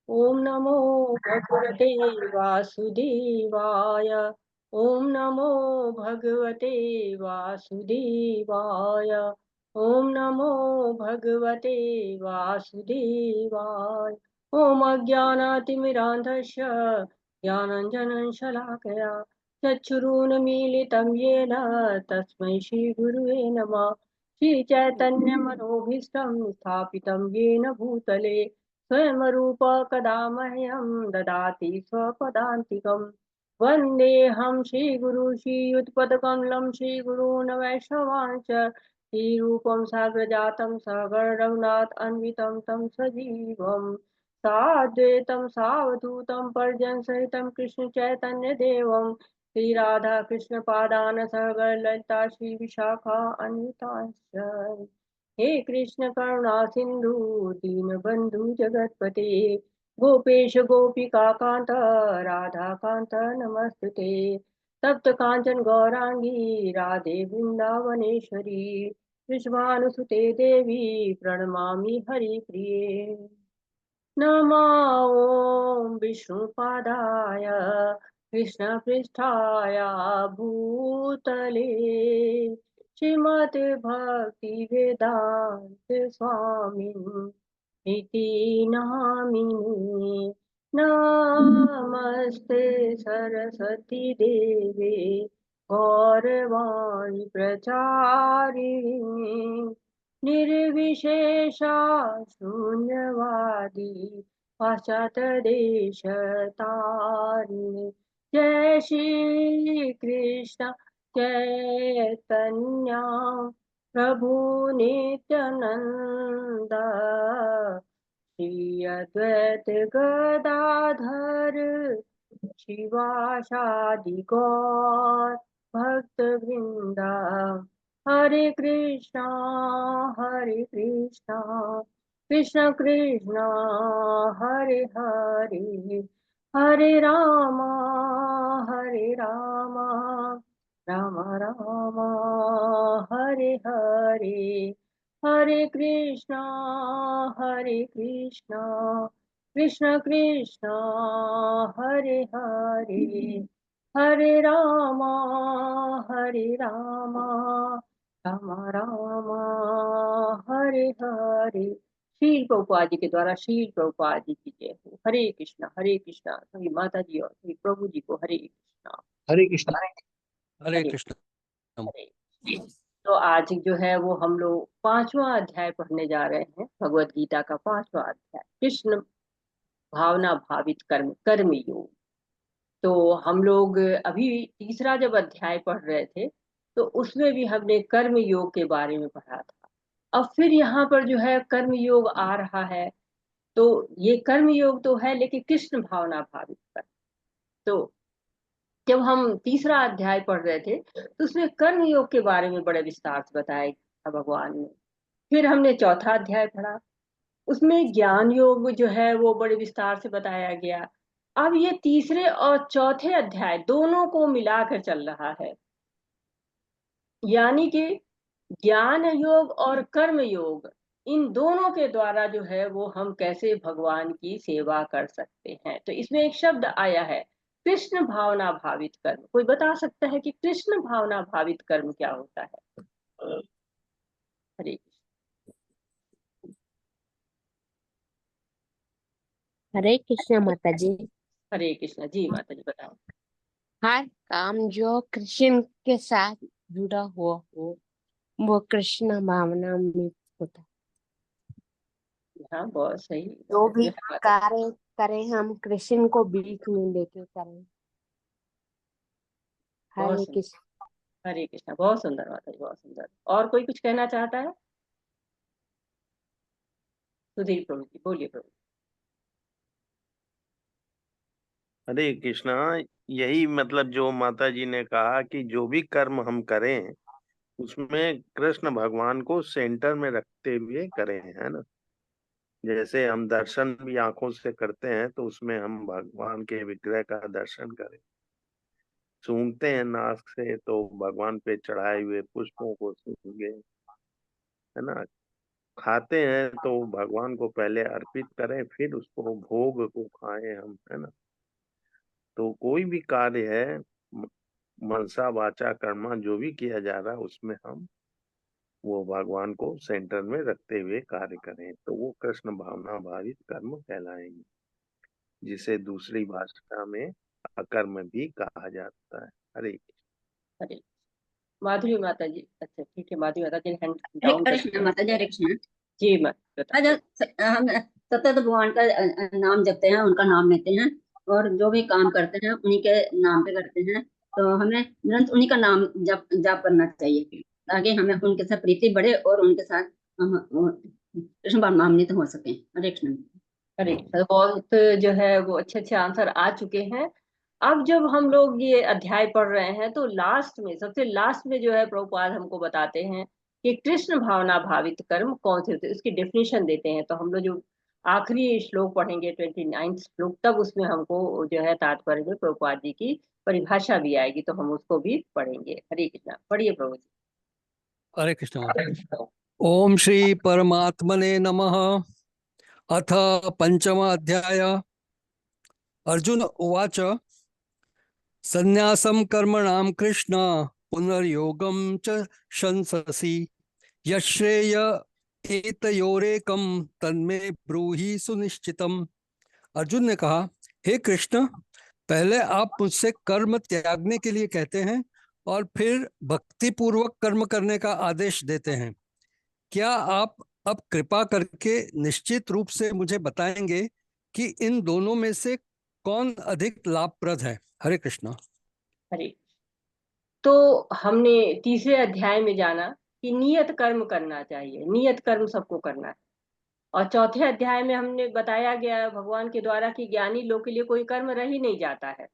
ओम नमो भगवते वासुदेवाय। ओम नमो भगवते वासुदेवाय। ओम नमो भगवते वासुदेवाय। ओम अज्ञानातिमिरान्धस्य ज्ञानाञ्जनं शलाकया चक्षुरुन्मीलितं येन तस्मै श्रीगुरुवे नमः। श्रीचैतन्यमनोभीष्टं स्थापितं येन भूतले स्वयं रूप कदा मह्यं ददाति स्वपदान्तिकम्। वन्देऽहं श्रीगुरु श्रीयुतपदकमलं श्रीगुरून् वैष्णवांश्च श्रीरूपं साग्रजातं सगणरघुनाथ अन्वितं तं सजीवम् साद्वैतं सावधूतं पर्जनसहितं कृष्णचैतन्यदेवं श्रीराधा कृष्णपादान् सगणललिता श्रीविशाखा अन्वितांश्च। हे कृष्ण करुणा सिंधु दीनबंधु जगतपते गोपेश गोपिका कांत राधा कांत नमस्तुते। तप्त कांचन गौरांगी राधे वृंदावनेश्वरी वृषभानुसुते देवी प्रणमामि हरिप्रिये। नमो विष्णुपादाय कृष्णपृष्ठाय भूतले श्रीमद् भक्ति वेदांत स्वामी इति नामिने। नमस्ते सरस्वती देवे गौरवाणी प्रचारिणे निर्विशेषा शून्यवादी पाश्चात्यदेशतारिणे। जय श्री कृष्ण चैतन्य प्रभु नित्यानंद श्री अद्वैत गदाधर शिवासादि गौर भक्त वृंदा। हरे कृष्णा कृष्ण कृष्णा हरे हरे हरे राम राम राम हरे हरे। हरे कृष्णा कृष्ण कृष्ण हरे हरे हरे राम राम राम हरे हरे। श्रील प्रभुपाद जी के द्वारा श्रील प्रभुपाद जी की जय हो। हरे कृष्णा सभी माता जी और सभी प्रभु जी को हरे कृष्णा। हरे कृष्ण। हरे हरे कृष्ण। हरे। तो आज जो है वो हम लोग 5वां अध्याय पढ़ने जा रहे हैं, भगवत गीता का 5वां अध्याय, कृष्ण भावना भावित कर्म कर्म योग। तो हम लोग अभी तीसरा जब अध्याय पढ़ रहे थे तो उसमें भी हमने कर्म योग के बारे में पढ़ा था। अब फिर यहाँ पर जो है कर्म योग आ रहा है। तो ये कर्म योग तो है लेकिन कृष्ण भावना भावित कर्म। तो जब हम तीसरा अध्याय पढ़ रहे थे तो उसमें कर्म योग के बारे में बड़े विस्तार से बताया था भगवान ने। फिर हमने चौथा अध्याय पढ़ा, उसमें ज्ञान योग जो है वो बड़े विस्तार से बताया गया। अब ये तीसरे और चौथे अध्याय दोनों को मिलाकर चल रहा है, यानी कि ज्ञान योग और कर्म योग, इन दोनों के द्वारा जो है वो हम कैसे भगवान की सेवा कर सकते हैं। तो इसमें एक शब्द आया है कृष्ण भावना भावित कर्म। कोई बता सकता है कि कृष्ण भावना भावित कर्म क्या होता है? हरे हरे कृष्ण माता जी। हरे कृष्ण जी। माता जी बताओ। हर काम जो कृष्ण के साथ जुड़ा हुआ हो वो कृष्ण भावना में होता है। हाँ बहुत सही जो जो भी है माता जी। कार्य करें हम कृष्ण को बीच में लेके करें। बहुत हरे सुंदर। कृष्ण। हरे कृष्णा, बहुत सुंदर माता जी, बहुत सुंदर। और कोई कुछ कहना चाहता है? सुधीर प्रभु जी बोलिए प्रभु। हरे कृष्णा। यही मतलब जो माता जी ने कहा कि जो भी कर्म हम करें उसमें कृष्ण भगवान को सेंटर में रखते हुए करें, है ना। जैसे हम दर्शन भी आंखों से करते हैं तो उसमें हम भगवान के विग्रह का दर्शन करें, सूंघते हैं नाक से तो भगवान पे चढ़ाए हुए पुष्पों को सूंघे, है ना। खाते हैं तो भगवान को पहले अर्पित करें, फिर उसको भोग को खाएं हम, है ना। तो कोई भी कार्य है, मनसा वाचा कर्मा जो भी किया जा रहा है, उसमें हम वो भगवान को सेंटर में रखते हुए कार्य करें, तो वो कृष्ण भावना भावित कर्म कहलाएंगे, जिसे दूसरी भाषा में अकर्म भी कहा जाता है। हरे कृष्ण। अरे माधुरी माता जी, अच्छा ठीक है, माधुरी माता जी हैंड हरे डाउन करके कृष्ण माता जी, हरे कृष्ण। जी मैं आज बताते हम सतत भगवान का नाम जपते हैं, उनका नाम लेते हैं, और जो भी काम करते हैं उन्हीं के नाम पे करते हैं। तो हमें निरंतर उन्हीं का नाम जाप करना चाहिए, ताकि हमें उनके साथ प्रीति बढ़े और उनके साथ हम कृष्ण भावनान्वित हो सके। हरे कृष्ण। अरे तो बहुत जो है वो अच्छे अच्छे आंसर आ चुके हैं। अब जब हम लोग ये अध्याय पढ़ रहे हैं तो लास्ट में, सबसे लास्ट में जो है प्रभुपाद हमको बताते हैं कि कृष्ण भावना भावित कर्म कौन से होते हैं, उसकी डेफिनेशन देते हैं। तो हम लोग जो आखिरी श्लोक पढ़ेंगे 29 श्लोक, तब उसमें हमको जो है तात्पर्य में प्रभुपाद जी की परिभाषा भी आएगी, तो हम उसको भी पढ़ेंगे। हरे कृष्णा, पढ़िए प्रभु जी। हरे कृष्ण माता। ओम श्री परमात्मने नमः। अथ पंचम अध्याय। अर्जुन उवाच संन्यासं कर्मणां कृष्ण पुनर्योगं च शंससि यश्रेय एतयोरेकं तन्मे ब्रूहि सुनिश्चितम्। अर्जुन ने कहा, हे कृष्ण, पहले आप मुझसे कर्म त्यागने के लिए कहते हैं और फिर भक्ति पूर्वक कर्म करने का आदेश देते हैं। क्या आप अब कृपा करके निश्चित रूप से मुझे बताएंगे कि इन दोनों में से कौन अधिक लाभप्रद है? हरे कृष्णा। हरे, तो हमने तीसरे अध्याय में जाना कि नियत कर्म करना चाहिए, नियत कर्म सबको करना है। और चौथे अध्याय में हमने बताया गया भगवान के द्वारा कि ज्ञानी लोग के लिए कोई कर्म रह ही नहीं जाता है।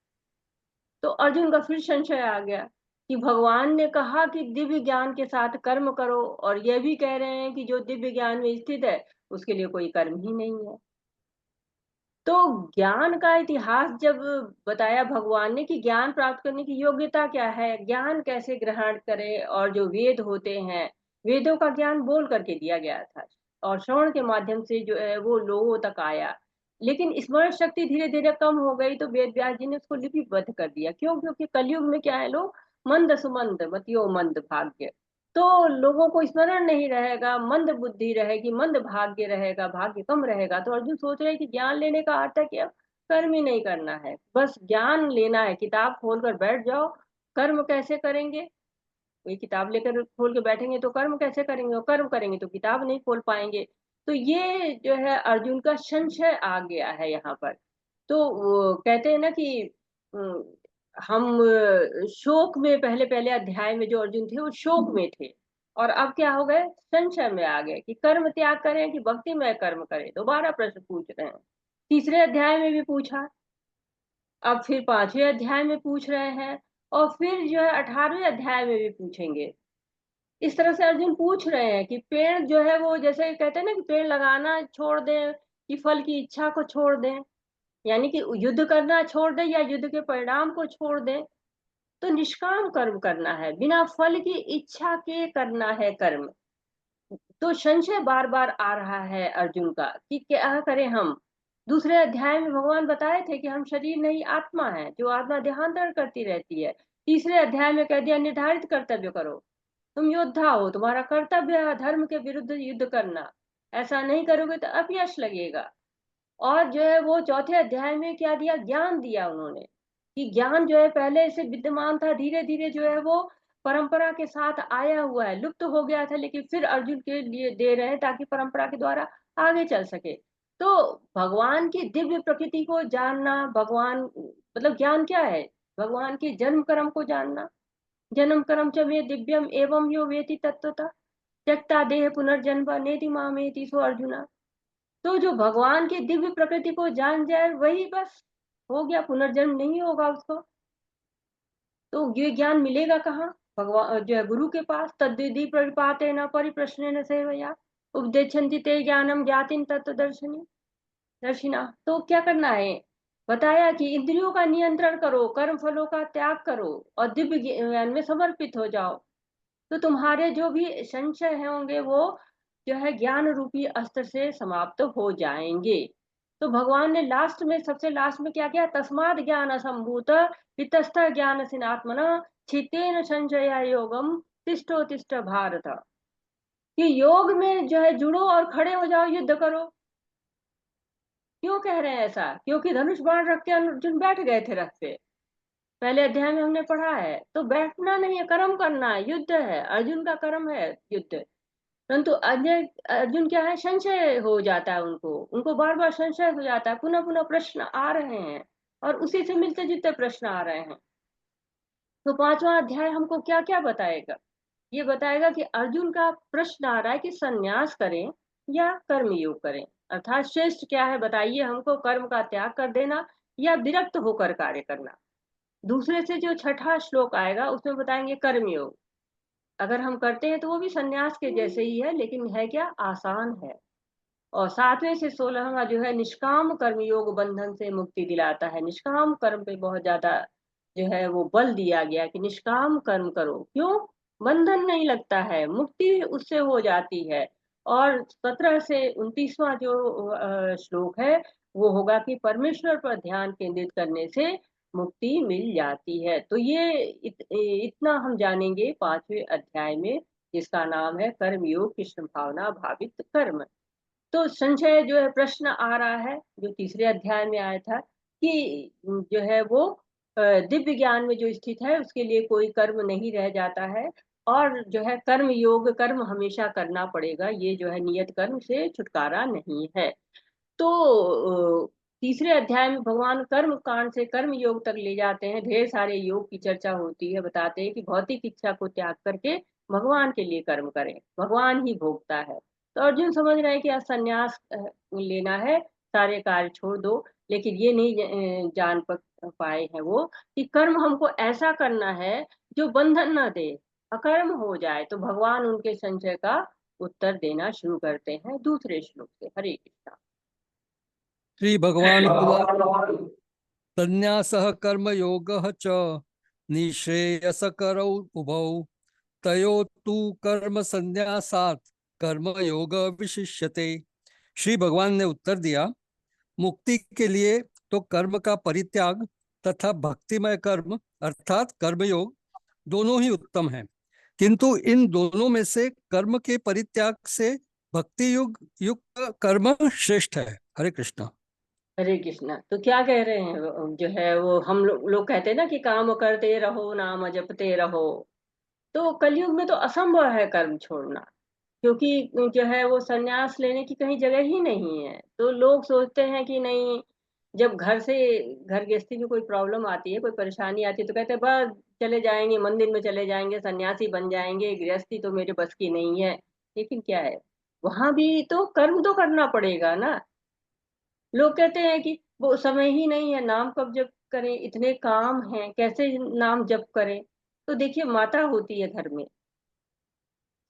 तो अर्जुन का फिर संशय आ गया कि भगवान ने कहा कि दिव्य ज्ञान के साथ कर्म करो, और यह भी कह रहे हैं कि जो दिव्य ज्ञान में स्थित है उसके लिए कोई कर्म ही नहीं है। तो ज्ञान का इतिहास जब बताया भगवान ने कि ज्ञान प्राप्त करने की योग्यता क्या है, ज्ञान कैसे ग्रहण करें, और जो वेद होते हैं, वेदों का ज्ञान बोल करके दिया गया था और श्रवण के माध्यम से जो है वो लोगों तक आया। लेकिन स्मरण शक्ति धीरे धीरे कम हो गई, तो वेद व्यास जी ने उसको लिपिबद्ध कर दिया। क्यों? क्योंकि कलयुग में क्या है, लोग मंद सुमंद मतियो मंद भाग्य, तो लोगों को स्मरण नहीं रहेगा, मंद बुद्धि रहेगी, मंद भाग्य रहेगा, भाग्य कम रहेगा। तो अर्जुन सोच रहे हैं कि ज्ञान लेने का अर्थ है कि अब कर्म ही नहीं करना है, बस ज्ञान लेना है, किताब खोलकर बैठ जाओ। कर्म कैसे करेंगे? कोई किताब लेकर खोल के बैठेंगे तो कर्म कैसे करेंगे, और कर्म करेंगे तो किताब नहीं खोल पाएंगे। तो ये जो है अर्जुन का संशय आ गया है यहाँ पर। तो वो कहते हैं ना कि हम शोक में, पहले पहले अध्याय में जो अर्जुन थे वो शोक में थे, और अब क्या हो गए, संशय में आ गए कि कर्म त्याग करें कि भक्ति में कर्म करें। दोबारा प्रश्न पूछ रहे हैं। तीसरे अध्याय में भी पूछा, अब फिर पांचवें अध्याय में पूछ रहे हैं, और फिर जो है 18वें अध्याय में भी पूछेंगे। इस तरह से अर्जुन पूछ रहे हैं कि पेड़ जो है वो, जैसे कहते हैं ना कि पेड़ लगाना छोड़ दें कि फल की इच्छा को छोड़ दें, यानी कि युद्ध करना छोड़ दें या युद्ध के परिणाम को छोड़ दें। तो निष्काम कर्म करना है, बिना फल की इच्छा के करना है कर्म। तो संशय बार बार आ रहा है अर्जुन का कि क्या करें हम। दूसरे अध्याय में भगवान बताए थे कि हम शरीर नहीं आत्मा है, जो आत्मा देहांतरण करती रहती है। तीसरे अध्याय में कह दिया निर्धारित कर्तव्य करो, तुम योद्धा हो, तुम्हारा कर्तव्य है धर्म के विरुद्ध युद्ध करना, ऐसा नहीं करोगे तो अपयश लगेगा। और जो है वो चौथे अध्याय में क्या दिया, ज्ञान दिया उन्होंने कि ज्ञान जो है पहले से विद्यमान था, धीरे धीरे जो है वो परंपरा के साथ आया हुआ है, लुप्त हो गया था, लेकिन फिर अर्जुन के लिए दे रहे हैं ताकि परंपरा के द्वारा आगे चल सके। तो भगवान की दिव्य प्रकृति को जानना, भगवान मतलब ज्ञान क्या है, भगवान के जन्म कर्म को जानना। जन्म कर्म च मे दिव्यम एवं यो वेति तत्वता त्यक्ता देह पुनर्जन्म नेति मामेति सो अर्जुना। तो जो भगवान की दिव्य प्रकृति को जान जाए वही बस हो गया, पुनर्जन्म नहीं होगा उसको। तो ये ज्ञान मिलेगा कहाँ? भगवान जो है गुरु के पास। तद्विधि परिपाते न परिप्रश्न न सेवया उपदेशन्ति ते ज्ञानम ज्ञातिन तत्वदर्शिनी दर्शिना। तो क्या करना है, बताया कि इंद्रियों का नियंत्रण करो, कर्म फलों का त्याग करो और दिव्य ज्ञान में समर्पित हो जाओ। तो तुम्हारे जो भी संशय होंगे वो जो है ज्ञान रूपी अस्त्र से समाप्त हो जाएंगे। तो भगवान ने लास्ट में, सबसे लास्ट में क्या किया? तस्माद ज्ञान असंभूत इतस्त ज्ञान सिनात्मना छितेन संशया योगम तिष्ठो तिष्ठ भारत, कि योग में जो है जुड़ो और खड़े हो जाओ, युद्ध करो। क्यों कह रहे हैं ऐसा? क्योंकि धनुष बाण रख के अर्जुन बैठ गए थे रथ पे, पहले अध्याय में हमने पढ़ा है। तो बैठना नहीं है, कर्म करना है, युद्ध है, अर्जुन का कर्म है युद्ध। परंतु अजय अर्जुन क्या है, संशय हो जाता है उनको, उनको बार बार संशय हो जाता है, पुनः पुनः प्रश्न आ रहे हैं और उसी से मिलते जुलते प्रश्न आ रहे हैं। तो पांचवा अध्याय हमको क्या क्या बताएगा? ये बताएगा कि अर्जुन का प्रश्न आ रहा है कि संन्यास करें या कर्मयोग करें, अर्थात श्रेष्ठ क्या है बताइए हमको, कर्म का त्याग कर देना या विरक्त होकर कार्य करना। दूसरे से जो छठा श्लोक आएगा उसमें बताएंगे कर्मयोग, अगर हम करते हैं तो वो भी संन्यास के जैसे ही है, लेकिन है क्या, आसान है। और 7वें से 16वां जो है निष्काम कर्मयोग बंधन से मुक्ति दिलाता है। निष्काम कर्म पे बहुत ज्यादा जो है वो बल दिया गया कि निष्काम कर्म करो, क्यों? बंधन नहीं लगता है, मुक्ति उससे हो जाती है। और 17 से 29वां जो श्लोक है वो होगा कि परमेश्वर पर ध्यान केंद्रित करने से मुक्ति मिल जाती है। तो ये इतना हम जानेंगे 5वें अध्याय में, जिसका नाम है कर्मयोग कृष्ण भावना भावित कर्म। तो संशय जो है, प्रश्न आ रहा है जो तीसरे अध्याय में आया था कि जो है वो दिव्य ज्ञान में जो स्थित है उसके लिए कोई कर्म नहीं रह जाता है, और जो है कर्म योग, कर्म हमेशा करना पड़ेगा, ये जो है नियत कर्म से छुटकारा नहीं है। तो तीसरे अध्याय में भगवान कर्म कांड से कर्म योग तक ले जाते हैं, ढेर सारे योग की चर्चा होती है, बताते हैं कि भौतिक इच्छा को त्याग करके भगवान के लिए कर्म करें, भगवान ही भोगता है। तो अर्जुन समझ रहे हैं कि आज संन्यास लेना है, सारे कार्य छोड़ दो, लेकिन ये नहीं जान पाए हैं वो कि कर्म हमको ऐसा करना है जो बंधन न दे, अकर्म हो जाए। तो भगवान उनके संशय का उत्तर देना शुरू करते हैं दूसरे श्लोक से। हरे कृष्णा। श्री भगवान उवाच संन्यासः कर्मयोगः च निःश्रेयसकरौ उभौ तयो तु कर्म संन्यासात् कर्मयोग विशिष्यते। श्री भगवान ने उत्तर दिया, मुक्ति के लिए तो कर्म का परित्याग तथा भक्तिमय कर्म अर्थात कर्मयोग दोनों ही उत्तम हैं, किंतु इन दोनों में से कर्म के परित्याग से भक्ति युक्त कर्म श्रेष्ठ है। हरे कृष्णा। हरे कृष्णा। तो क्या कह रहे हैं जो है वो, हम लोग कहते हैं ना कि काम करते रहो नाम जपते रहो। तो कलयुग में तो असंभव है कर्म छोड़ना, क्योंकि जो है वो संन्यास लेने की कहीं जगह ही नहीं है। तो लोग सोचते हैं कि नहीं, जब घर से घर गृहस्थी में कोई प्रॉब्लम आती है, कोई परेशानी आती है, तो कहते हैं बस चले जाएंगे मंदिर में, चले जाएंगे सन्यासी बन जाएंगे, गृहस्थी तो मेरे बस की नहीं है। लेकिन क्या है, वहां भी तो कर्म तो करना पड़ेगा ना। लोग कहते हैं कि वो समय ही नहीं है, नाम कब जप करें, इतने काम हैं, कैसे नाम जप करें। तो देखिए, माता होती है घर में,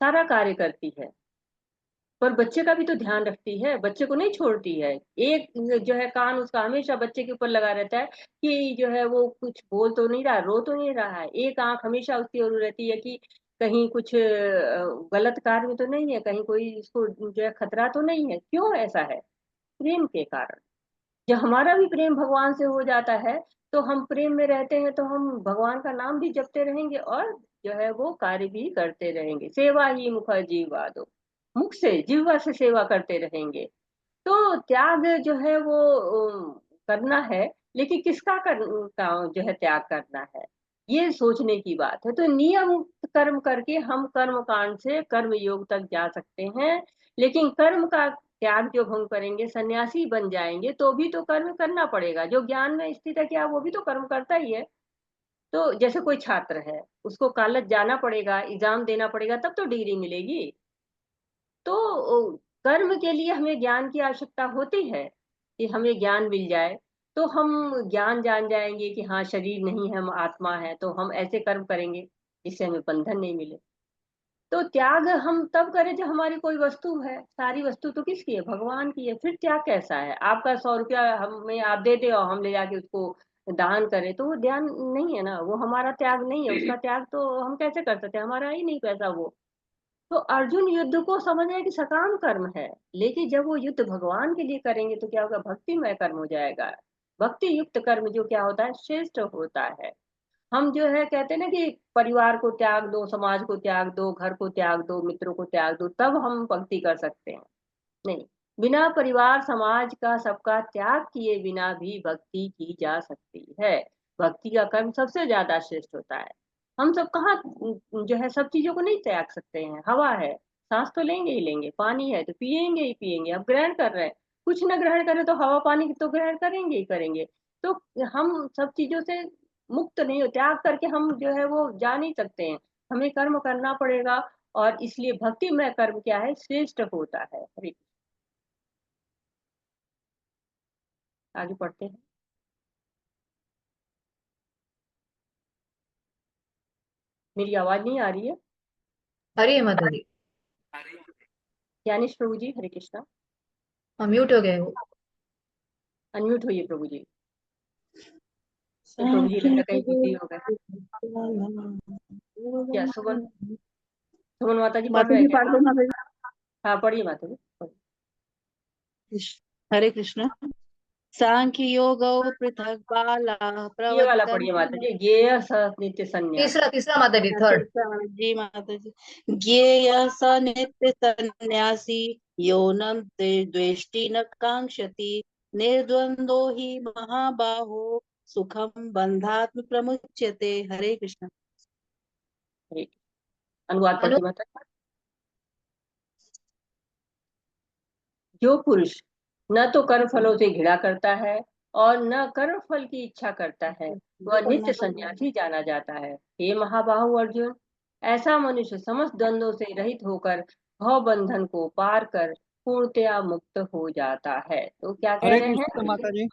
सारा कार्य करती है, पर बच्चे का भी तो ध्यान रखती है, बच्चे को नहीं छोड़ती है। एक जो है कान उसका हमेशा बच्चे के ऊपर लगा रहता है कि जो है वो कुछ बोल तो नहीं रहा, रो तो नहीं रहा है, एक आंख हमेशा उसकी ओर रहती है कि कहीं कुछ गलत कार्य में तो नहीं है, कहीं कोई इसको जो है खतरा तो नहीं है। क्यों ऐसा है? प्रेम के कारण। जब हमारा भी प्रेम भगवान से हो जाता है, तो हम प्रेम में रहते हैं, तो हम भगवान का नाम भी जपते रहेंगे और जो है वो कार्य भी करते रहेंगे। सेवा ही मुख जीवा दो, मुख से जीवा से सेवा करते रहेंगे। तो त्याग जो है वो करना है, लेकिन किसका का जो है त्याग करना है, ये सोचने की बात है। तो नियम कर्म करके हम कर्म कांड से कर्म योग तक जा सकते हैं, लेकिन कर्म का त्याग जब हम करेंगे, सन्यासी बन जाएंगे, तो भी तो कर्म करना पड़ेगा। जो ज्ञान में स्थित है क्या, वो भी तो कर्म करता ही है। तो जैसे कोई छात्र है, उसको कॉलेज जाना पड़ेगा, एग्जाम देना पड़ेगा, तब तो डिग्री मिलेगी। तो कर्म के लिए हमें ज्ञान की आवश्यकता होती है कि हमें ज्ञान मिल जाए, तो हम ज्ञान जान जाएंगे कि हाँ शरीर नहीं है, हम आत्मा है, तो हम ऐसे कर्म करेंगे जिससे हमें बंधन नहीं मिले। तो त्याग हम तब करें जब हमारी कोई वस्तु है, सारी वस्तु तो किसकी है, भगवान की है। फिर त्याग कैसा है? आपका 100 रुपया हमें आप दे दे और हम ले जाके उसको दान करें, तो वो ध्यान नहीं है ना, वो हमारा त्याग नहीं है। उसका त्याग तो हम कैसे कर सकते हैं, हमारा ही नहीं पैसा वो। तो अर्जुन युद्ध को समझ रहे हैं कि सकाम कर्म है, लेकिन जब वो युद्ध भगवान के लिए करेंगे तो क्या होगा, भक्तिमय कर्म हो जाएगा। भक्ति युक्त कर्म जो क्या होता है, श्रेष्ठ होता है। हम जो है कहते हैं ना कि परिवार को त्याग दो, समाज को त्याग दो, घर को त्याग दो, मित्रों को त्याग दो, तब हम भक्ति कर सकते हैं। नहीं, बिना परिवार समाज का सबका त्याग किए बिना भी भक्ति की जा सकती है। भक्ति का कर्म सबसे ज्यादा श्रेष्ठ होता है। हम सब कहाँ जो है सब चीजों को नहीं त्याग सकते हैं। हवा है, सांस तो लेंगे ही लेंगे, पानी है तो पिएंगे ही पिएंगे, अब ग्रहण कर रहे हैं, कुछ न ग्रहण करें तो हवा पानी तो ग्रहण करेंगे ही करेंगे। तो हम सब चीजों से मुक्त नहीं हो, त्याग करके हम जो है वो जा नहीं सकते हैं। हमें कर्म करना पड़ेगा, और इसलिए भक्ति में कर्म क्या है, श्रेष्ठ होता है। हरे कृष्ण। आगे पढ़ते हैं। मेरी आवाज नहीं आ रही है? हरी है माता जी। ज्ञानेश प्रभु जी, हरे कृष्णा। म्यूट हो गए वो। अनम्यूट होइए प्रभु जी। तो प्रभु जी लग रहा कहीं बिजी हो गए क्या? सुमन, सुमन माता जी पढ़ माता रहे जी हैं क्या? पढ़ दो माता जी। हाँ पढ़िए माता जी, हरे कृष्ण। सांख्य योग पृथक बाला ये वाला पढ़िए प्रवदंती। माता जी, ज्ञेय स नित्य संन्यास। तीसरा तीसरा माता जी, थर्ड। जी माता जी। ज्ञेय स नित्य सन्यासी योनम द्वेष्टि न कांक्षति निर्द्वंदो ही महाबाहो सुखम बंधात्म प्रमुच्यते। हरे कृष्ण। हरे, अनुवाद अनु पढ़िए माता जी। जो पुरुष न तो कर्म फलों से घृणा करता है और न कर्म फल की इच्छा करता है, वह नित्य सन्यासी जाना जाता है। हे महाबाहु अर्जुन, ऐसा मनुष्य समस्त द्वंद्वों से रहित होकर भव बंधन को पार कर पूर्णतया मुक्त हो जाता है। तो क्या कह हरे रहे कृष्ण हैं? माता जी।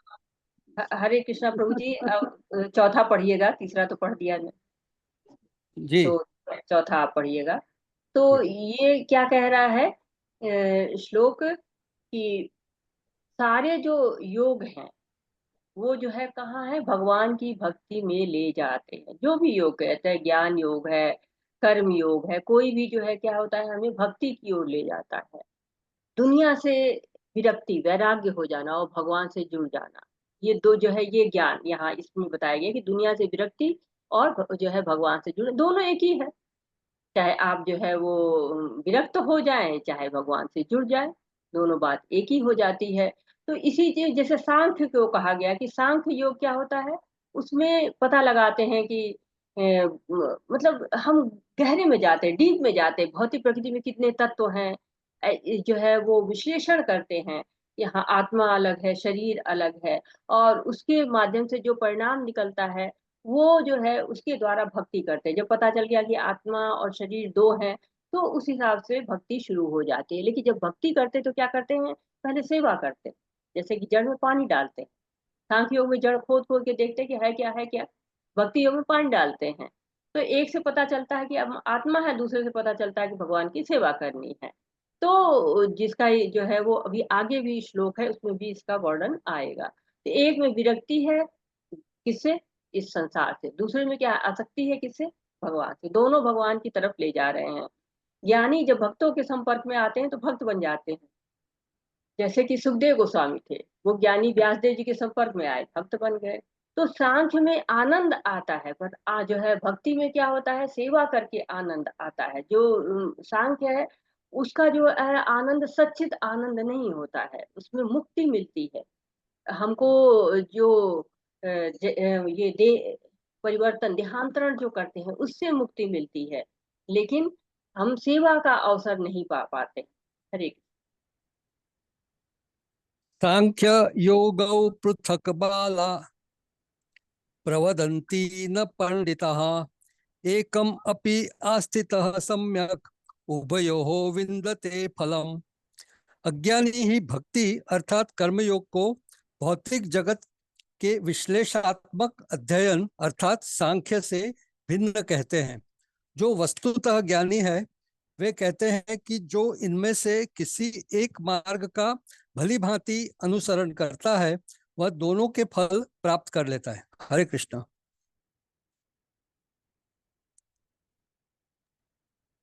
हरे कृष्णा प्रभु जी। अब चौथा पढ़िएगा, तीसरा तो पढ़ दिया मैं, जी तो चौथा आप पढ़िएगा। तो ये क्या कह रहा है श्लोक, कि सारे जो योग हैं वो जो है कहाँ है, भगवान की भक्ति में ले जाते हैं। जो भी योग है, चाहे ज्ञान योग है, कर्म योग है, कोई भी जो है क्या होता है, हमें भक्ति की ओर ले जाता है। दुनिया से विरक्ति, वैराग्य हो जाना और भगवान से जुड़ जाना, ये दो जो है, ये ज्ञान यहाँ इसमें बताया गया कि दुनिया से विरक्ति और जो है भगवान से जुड़े, दोनों एक ही है। चाहे आप जो है वो विरक्त हो जाएं, चाहे भगवान से जुड़ जाए, दोनों बात एक ही हो जाती है। तो इसी चीज जैसे सांख्य को कहा गया कि सांख्य योग क्या होता है, उसमें पता लगाते हैं कि मतलब हम गहरे में जाते हैं, डीप में जाते हैं, भौतिक प्रकृति में कितने तत्व हैं, जो है वो विश्लेषण करते हैं। यहाँ आत्मा अलग है, शरीर अलग है, और उसके माध्यम से जो परिणाम निकलता है वो जो है उसके द्वारा भक्ति करते हैं। जब पता चल गया कि आत्मा और शरीर दो हैं, तो उस हिसाब से भक्ति शुरू हो जाती है। लेकिन जब भक्ति करते तो क्या करते हैं, पहले सेवा करते हैं, जैसे कि जड़ में पानी डालते हैं। सांख्य योग में जड़ खोद खोद के देखते हैं कि है क्या है क्या, भक्ति योग में पानी डालते हैं। तो एक से पता चलता है कि अब आत्मा है, दूसरे से पता चलता है कि भगवान की सेवा करनी है। तो जिसका ये जो है वो अभी आगे भी श्लोक है, उसमें भी इसका वर्णन आएगा। तो एक में विरक्ति है, किससे, इस संसार से। दूसरे में क्या आसक्ति है, किससे, भगवान से। दोनों भगवान की तरफ ले जा रहे हैं। ज्ञानी जब भक्तों के संपर्क में आते हैं तो भक्त बन जाते हैं। जैसे कि सुखदेव गोस्वामी थे, वो ज्ञानी व्यासदेव जी के संपर्क में आए, भक्त बन गए। तो सांख्य में आनंद आता है, पर जो है भक्ति में क्या होता है, सेवा करके आनंद आता है। जो सांख्य है उसका जो है आनंद सच्चित आनंद नहीं होता है, उसमें मुक्ति मिलती है हमको। जो ये दे परिवर्तन, देहांतरण जो करते हैं उससे मुक्ति मिलती है, लेकिन हम सेवा का अवसर नहीं पा पाते। हरे कृष्ण। सांख्य योगौ पृथक बाला प्रवदन्ति न पंडिताः एकम अपि आस्थितः सम्यक उभयोः विन्दते फलम। अज्ञानी ही भक्ति अर्थात कर्मयोग को भौतिक जगत के विश्लेषणात्मक अध्ययन अर्थात सांख्य से भिन्न कहते हैं। जो वस्तुतः ज्ञानी है वे कहते हैं कि जो इनमें से किसी एक मार्ग का भली भांति अनुसरण करता है वह दोनों के फल प्राप्त कर लेता है। हरे कृष्णा।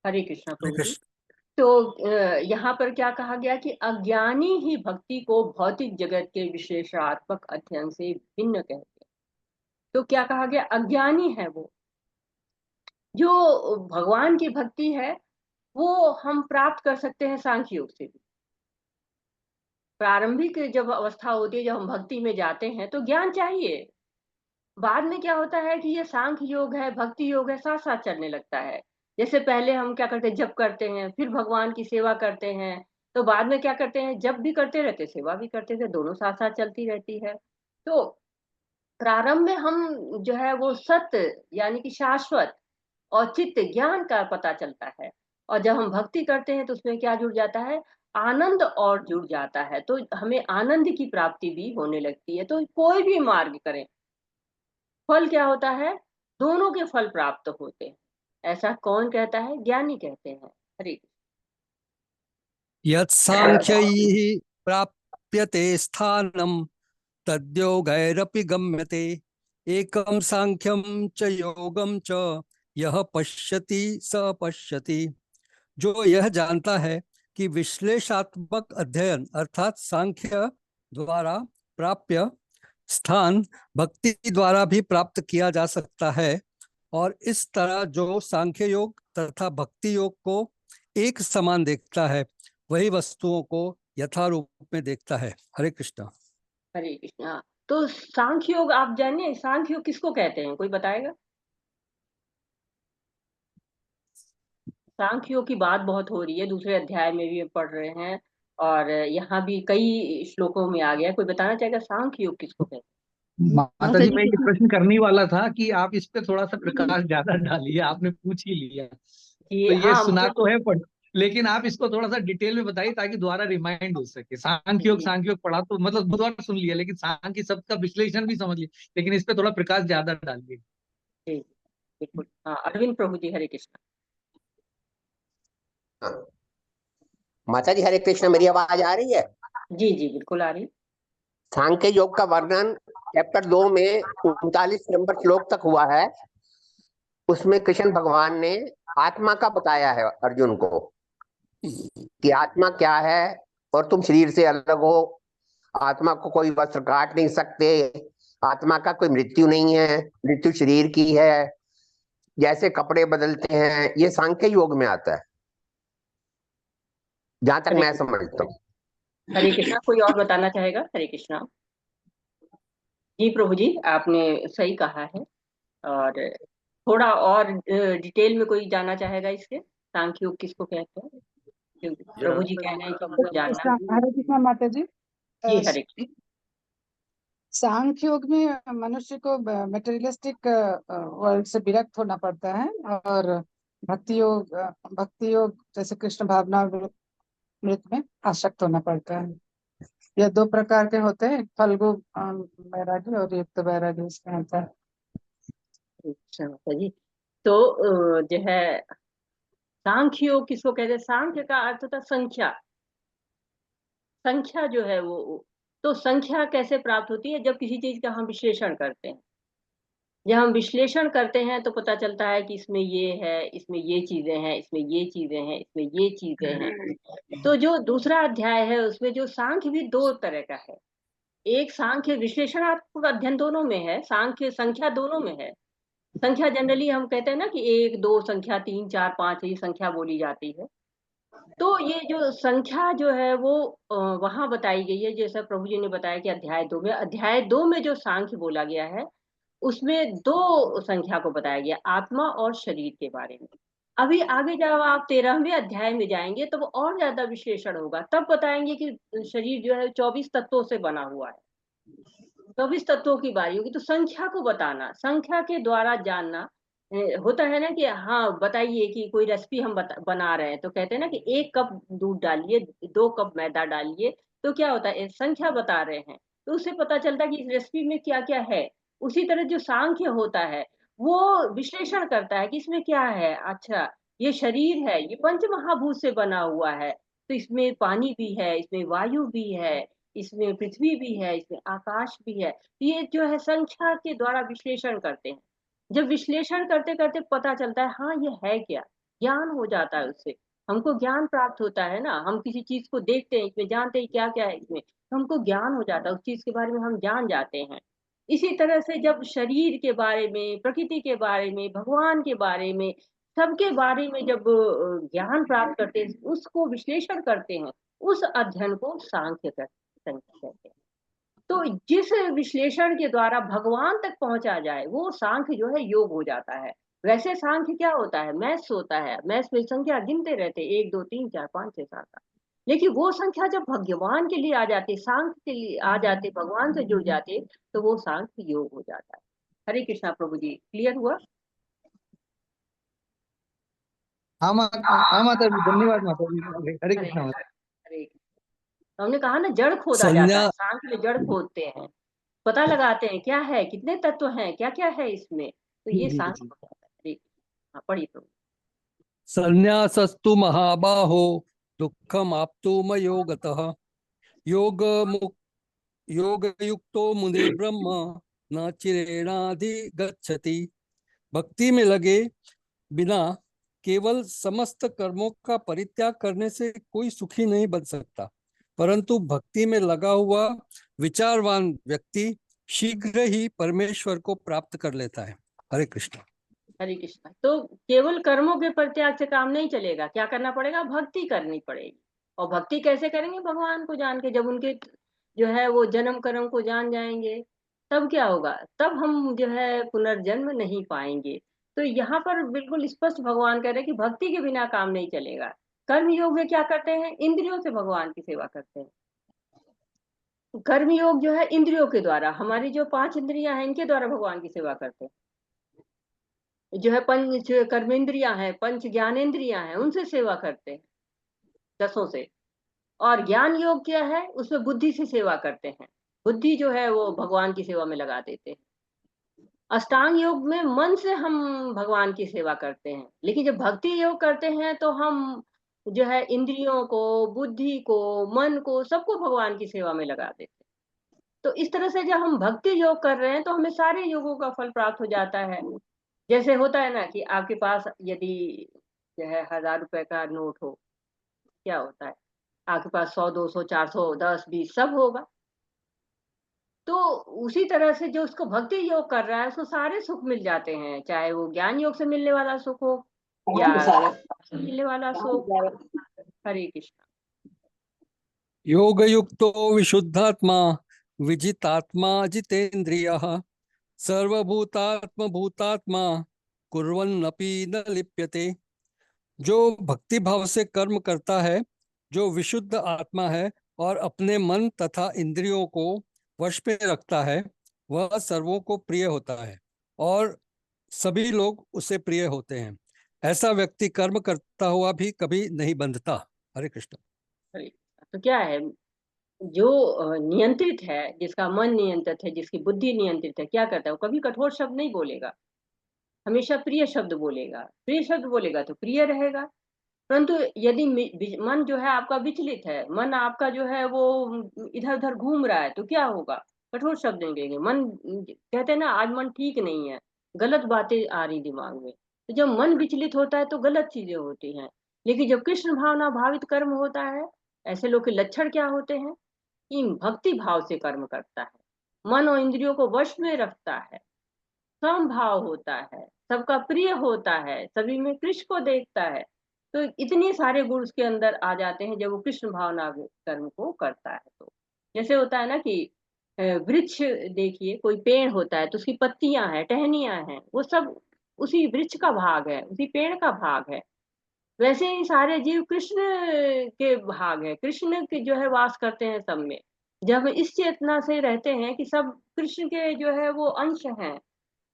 हरे कृष्णा हरे प्रभु जी। कृष्ण। तो यहाँ पर क्या कहा गया कि अज्ञानी ही भक्ति को भौतिक जगत के विशेषात्मक अध्ययन से भिन्न कहते हैं। तो क्या कहा गया, अज्ञानी है वो। जो भगवान की भक्ति है वो हम प्राप्त कर सकते हैं सांख्य योग से भी। प्रारंभिक जब अवस्था होती है, जब हम भक्ति में जाते हैं तो ज्ञान चाहिए। बाद में क्या होता है कि ये सांख्य योग है, भक्ति योग है, साथ साथ चलने लगता है। जैसे पहले हम क्या करते हैं, जप करते हैं, फिर भगवान की सेवा करते हैं, तो बाद में क्या करते हैं, जप भी करते रहते, सेवा भी करते थे, दोनों साथ साथ चलती रहती है। तो प्रारंभ में हम जो है वो सत्य यानी कि शाश्वत और चित्त ज्ञान का पता चलता है, और जब हम भक्ति करते हैं तो उसमें क्या जुड़ जाता है, आनंद और जुड़ जाता है, तो हमें आनंद की प्राप्ति भी होने लगती है। तो कोई भी मार्ग करें, फल क्या होता है, दोनों के फल प्राप्त होते हैं। ऐसा कौन कहता है, ज्ञानी कहते हैं। हरे यत्सांख्यैः प्राप्यते स्थानं तद्योगैरपि गम्यते एकं सांख्यं च योगं च यह पश्यति स पश्यति। जो यह जानता है कि विश्लेषणात्मक अध्ययन अर्थात सांख्य द्वारा प्राप्य स्थान भक्ति द्वारा भी प्राप्त किया जा सकता है, और इस तरह जो सांख्य योग तथा भक्ति योग को एक समान देखता है वही वस्तुओं को यथारूप में देखता है। हरे कृष्णा। हरे कृष्णा। तो सांख्य योग आप जानिए, सांख्य योग किसको कहते हैं, कोई बताएगा? सांख्य योग की बात बहुत हो रही है, दूसरे अध्याय में भी पढ़ रहे हैं, और यहाँ भी कई श्लोकों में आ गया। कोई बताना चाहेगा सांख्य योग किसको कहते हैं? माता जी, मैं ये प्रश्न करने ही वाला था कि आप इस पे थोड़ा सा प्रकाश ज्यादा डालिए, आपने पूछ ही लिया। तो ये हाँ, सुना तो है पर, लेकिन आप इसको थोड़ा सा डिटेल में बताइए ताकि दोबारा रिमाइंड हो सके। सांख्य योग पढ़ा तो मतलब दोबारा सुन लिया, लेकिन सांख्य शब्द का विश्लेषण भी समझ लिया, लेकिन इस पे थोड़ा प्रकाश ज्यादा डालिए। जी बिल्कुल। हाँ, अरविंद प्रभु जी, हरे कृष्णा। हाँ। माता जी हरे कृष्ण, मेरी आवाज आ रही है? जी जी बिल्कुल आ रही। सांख्य योग का वर्णन चैप्टर 2 में 39 नंबर श्लोक तक हुआ है। उसमें कृष्ण भगवान ने आत्मा का बताया है अर्जुन को कि आत्मा क्या है, और तुम शरीर से अलग हो, आत्मा को कोई वस्त्र काट नहीं सकते, आत्मा का कोई मृत्यु नहीं है, मृत्यु शरीर की है, जैसे कपड़े बदलते हैं। ये सांख्य योग में आता है, जहां तक मैं समझता हूँ। हरे कृष्णा। कोई और बताना चाहेगा? हरे कृष्णा। जी प्रभु जी, आपने सही कहा है, और थोड़ा और डिटेल में कोई जानना चाहेगा इसके, सांख्य योग किसको कहते हैं? क्योंकि प्रभु जी कह रहे हैं कि हमको जानना। हरे कृष्णा माता जी। जी हरे कृष्ण। सांख्य योग में मनुष्य को मटेरियलिस्टिक वर्ल्ड से विरक्त होना पड़ता है, और भक्ति योग जैसे कृष्ण भावना मृत में आसक्त होना पड़ता है। यह दो प्रकार के होते हैं, फल्गु वैराग्य और युक्त वैराग्य इसमें होता है। अच्छा माता जी। तो जो है सांख्य योग किसको कहते हैं? सांख्य का अर्थ होता संख्या। संख्या जो है वो, तो संख्या कैसे प्राप्त होती है? जब किसी चीज का हम विश्लेषण करते हैं, जब हम विश्लेषण करते हैं तो पता चलता है कि इसमें ये है, इसमें ये चीजें हैं, इसमें ये चीजें हैं, इसमें ये चीजें हैं। तो जो दूसरा अध्याय है उसमें जो सांख्य भी दो तरह का है। एक सांख्य विश्लेषणात्मक अध्ययन दोनों में है, सांख्य संख्या दोनों में है। संख्या जनरली हम कहते हैं ना कि 1 2 संख्या 3 4 5 ये संख्या बोली जाती है। तो ये जो संख्या जो है वो वहां बताई गई है, जैसा प्रभु जी ने बताया कि अध्याय 2 में जो सांख्य बोला गया है उसमें दो संख्या को बताया गया, आत्मा और शरीर के बारे में। अभी आगे जब आप 13वें अध्याय में जाएंगे तो वो और ज्यादा विश्लेषण होगा, तब बताएंगे कि शरीर जो है 24 तत्वों से बना हुआ है, 24 तत्वों की बारी होगी। तो संख्या को बताना, संख्या के द्वारा जानना होता है ना कि हाँ बताइए कि कोई रेसिपी हम बना रहे हैं तो कहते हैं ना कि 1 कप दूध डालिए, 2 कप मैदा डालिए, तो क्या होता है, संख्या बता रहे हैं, तो उससे पता चलता है कि इस रेसिपी में क्या क्या है। उसी तरह जो सांख्य होता है वो विश्लेषण करता है कि इसमें क्या है। अच्छा, ये शरीर है, ये पंच महाभूत से बना हुआ है, तो इसमें पानी भी है, इसमें वायु भी है, इसमें पृथ्वी भी है, इसमें आकाश भी है। ये जो है संख्या के द्वारा विश्लेषण करते हैं। जब विश्लेषण करते करते पता चलता है हाँ ये है क्या, ज्ञान हो जाता है उससे। हमको ज्ञान प्राप्त होता है ना, हम किसी चीज को देखते हैं, इसमें जानते हैं क्या क्या है इसमें, तो हमको ज्ञान हो जाता है, उस चीज के बारे में हम जान जाते हैं। इसी तरह से जब शरीर के बारे में, प्रकृति के बारे में, भगवान के बारे में, सबके बारे में जब ज्ञान प्राप्त करते हैं, उसको विश्लेषण करते हैं, उस अध्ययन को सांख्य कहते हैं। तो जिस विश्लेषण के द्वारा भगवान तक पहुंचा जाए वो सांख्य जो है योग हो जाता है। वैसे सांख्य क्या होता है, मैथ्स होता है, मैथ्स में संख्या गिनते रहते 1 2 3 4 5 6 7 8, लेकिन वो संख्या जब भगवान के लिए आ जाती, सांख्य के लिए आ जाती, भगवान से जुड़ जाते, तो वो सांख्य योग हो जाता है। हरे कृष्णा प्रभु जी, क्लियर हुआ? हाँ माता जी, धन्यवाद माता जी। हरे हरे कृष्णा माता। हरे तो हमने कहा ना, जड़ खोदा जाता संज्ञा है, सांख्य में जड़ खोदते हैं, पता लगाते हैं क्या है, कितने तत्व हैं, क्या क्या है इसमें, तो ये जी सांख्य जी। हो जाता है। ठीक, हाँ पढ़िए प्रभु। संन्यासस्तु महाबाहो दुःखम आप्तुमयोगतः योग योगयुक्तो मुनिर्ब्रह्म न चिरेणाधिगच्छति। भक्ति में लगे बिना केवल समस्त कर्मों का परित्याग करने से कोई सुखी नहीं बन सकता, परंतु भक्ति में लगा हुआ विचारवान व्यक्ति शीघ्र ही परमेश्वर को प्राप्त कर लेता है। हरे कृष्ण। हरे कृष्णा। तो केवल कर्मों के परित्याग से काम नहीं चलेगा, क्या करना पड़ेगा, भक्ति करनी पड़ेगी। और भक्ति कैसे करेंगे, भगवान को जान के, जब उनके जो है वो जन्म कर्म को जान जाएंगे, तब क्या होगा, तब हम जो है पुनर्जन्म नहीं पाएंगे। तो यहाँ पर बिल्कुल स्पष्ट भगवान कह रहे हैं कि भक्ति के बिना काम नहीं चलेगा। कर्म योग में क्या करते हैं, इंद्रियों से भगवान की सेवा करते हैं। कर्म योग जो है इंद्रियों के द्वारा, हमारी जो 5 इंद्रियां हैं इनके द्वारा भगवान की सेवा करते हैं। जो है पंच कर्मेंद्रियां हैं, पंच ज्ञानेंद्रियां हैं, उनसे सेवा करते हैं 10 से। और ज्ञान योग क्या है, उसमें बुद्धि से सेवा करते हैं, बुद्धि जो है वो भगवान की सेवा में लगा देते हैं। अष्टांग योग में मन से हम भगवान की सेवा करते हैं, लेकिन जब भक्ति योग करते हैं तो हम जो है इंद्रियों को, बुद्धि को, मन को, सबको भगवान की सेवा में लगा देते हैं। तो इस तरह से जब हम भक्ति योग कर रहे हैं तो हमें सारे योगों का फल प्राप्त हो जाता है। जैसे होता है ना कि आपके पास यदि जो है 1000 रुपए का नोट हो, क्या होता है, आपके पास 100 200 400 10 20 सब होगा। तो उसी तरह से जो उसको भक्ति योग कर रहा है उसको सारे सुख मिल जाते हैं, चाहे वो ज्ञान योग से मिलने वाला सुख हो या से मिलने वाला सुख। हरे कृष्ण। योग युक्तो विशुद्धात्मा विजितात्मा जितेन्द्रियः सर्वभूतात्म भूतात्मा कुर्वन्नपि न लिप्यते। जो भक्ति भाव से कर्म करता है, जो विशुद्ध आत्मा है और अपने मन तथा इंद्रियों को वश में रखता है, वह सर्वों को प्रिय होता है और सभी लोग उसे प्रिय होते हैं। ऐसा व्यक्ति कर्म करता हुआ भी कभी नहीं बंधता। हरे कृष्ण। हरे तो क्या है, जो नियंत्रित है, जिसका मन नियंत्रित है, जिसकी बुद्धि नियंत्रित है, क्या करता है, वो कभी कठोर शब्द नहीं बोलेगा, हमेशा प्रिय शब्द बोलेगा। प्रिय शब्द बोलेगा तो प्रिय रहेगा। परंतु यदि मन जो है आपका विचलित है, मन आपका जो है वो इधर उधर घूम रहा है, तो क्या होगा, कठोर शब्द निकलेंगे। मन कहते हैं ना, आज मन ठीक नहीं है, गलत बातें आ रही दिमाग में। तो जब मन विचलित होता है तो गलत चीजें होती हैं। लेकिन जब कृष्ण भावना भावित कर्म होता है, ऐसे लोग के लक्षण क्या होते हैं कि भक्ति भाव से कर्म करता है, मन और इंद्रियों को वश में रखता है, समभाव होता है, सबका प्रिय होता है, सभी में कृष्ण को देखता है। तो इतने सारे गुण उसके अंदर आ जाते हैं जब वो कृष्ण भावना कर्म को करता है। तो जैसे होता है ना कि वृक्ष, देखिए कोई पेड़ होता है तो उसकी पत्तियां हैं, टहनियां हैं, वो सब उसी वृक्ष का भाग है, उसी पेड़ का भाग है। वैसे ही सारे जीव कृष्ण के भाग है, कृष्ण के जो है वास करते हैं सब में। जब इस चेतना से रहते हैं कि सब कृष्ण के जो है वो अंश हैं,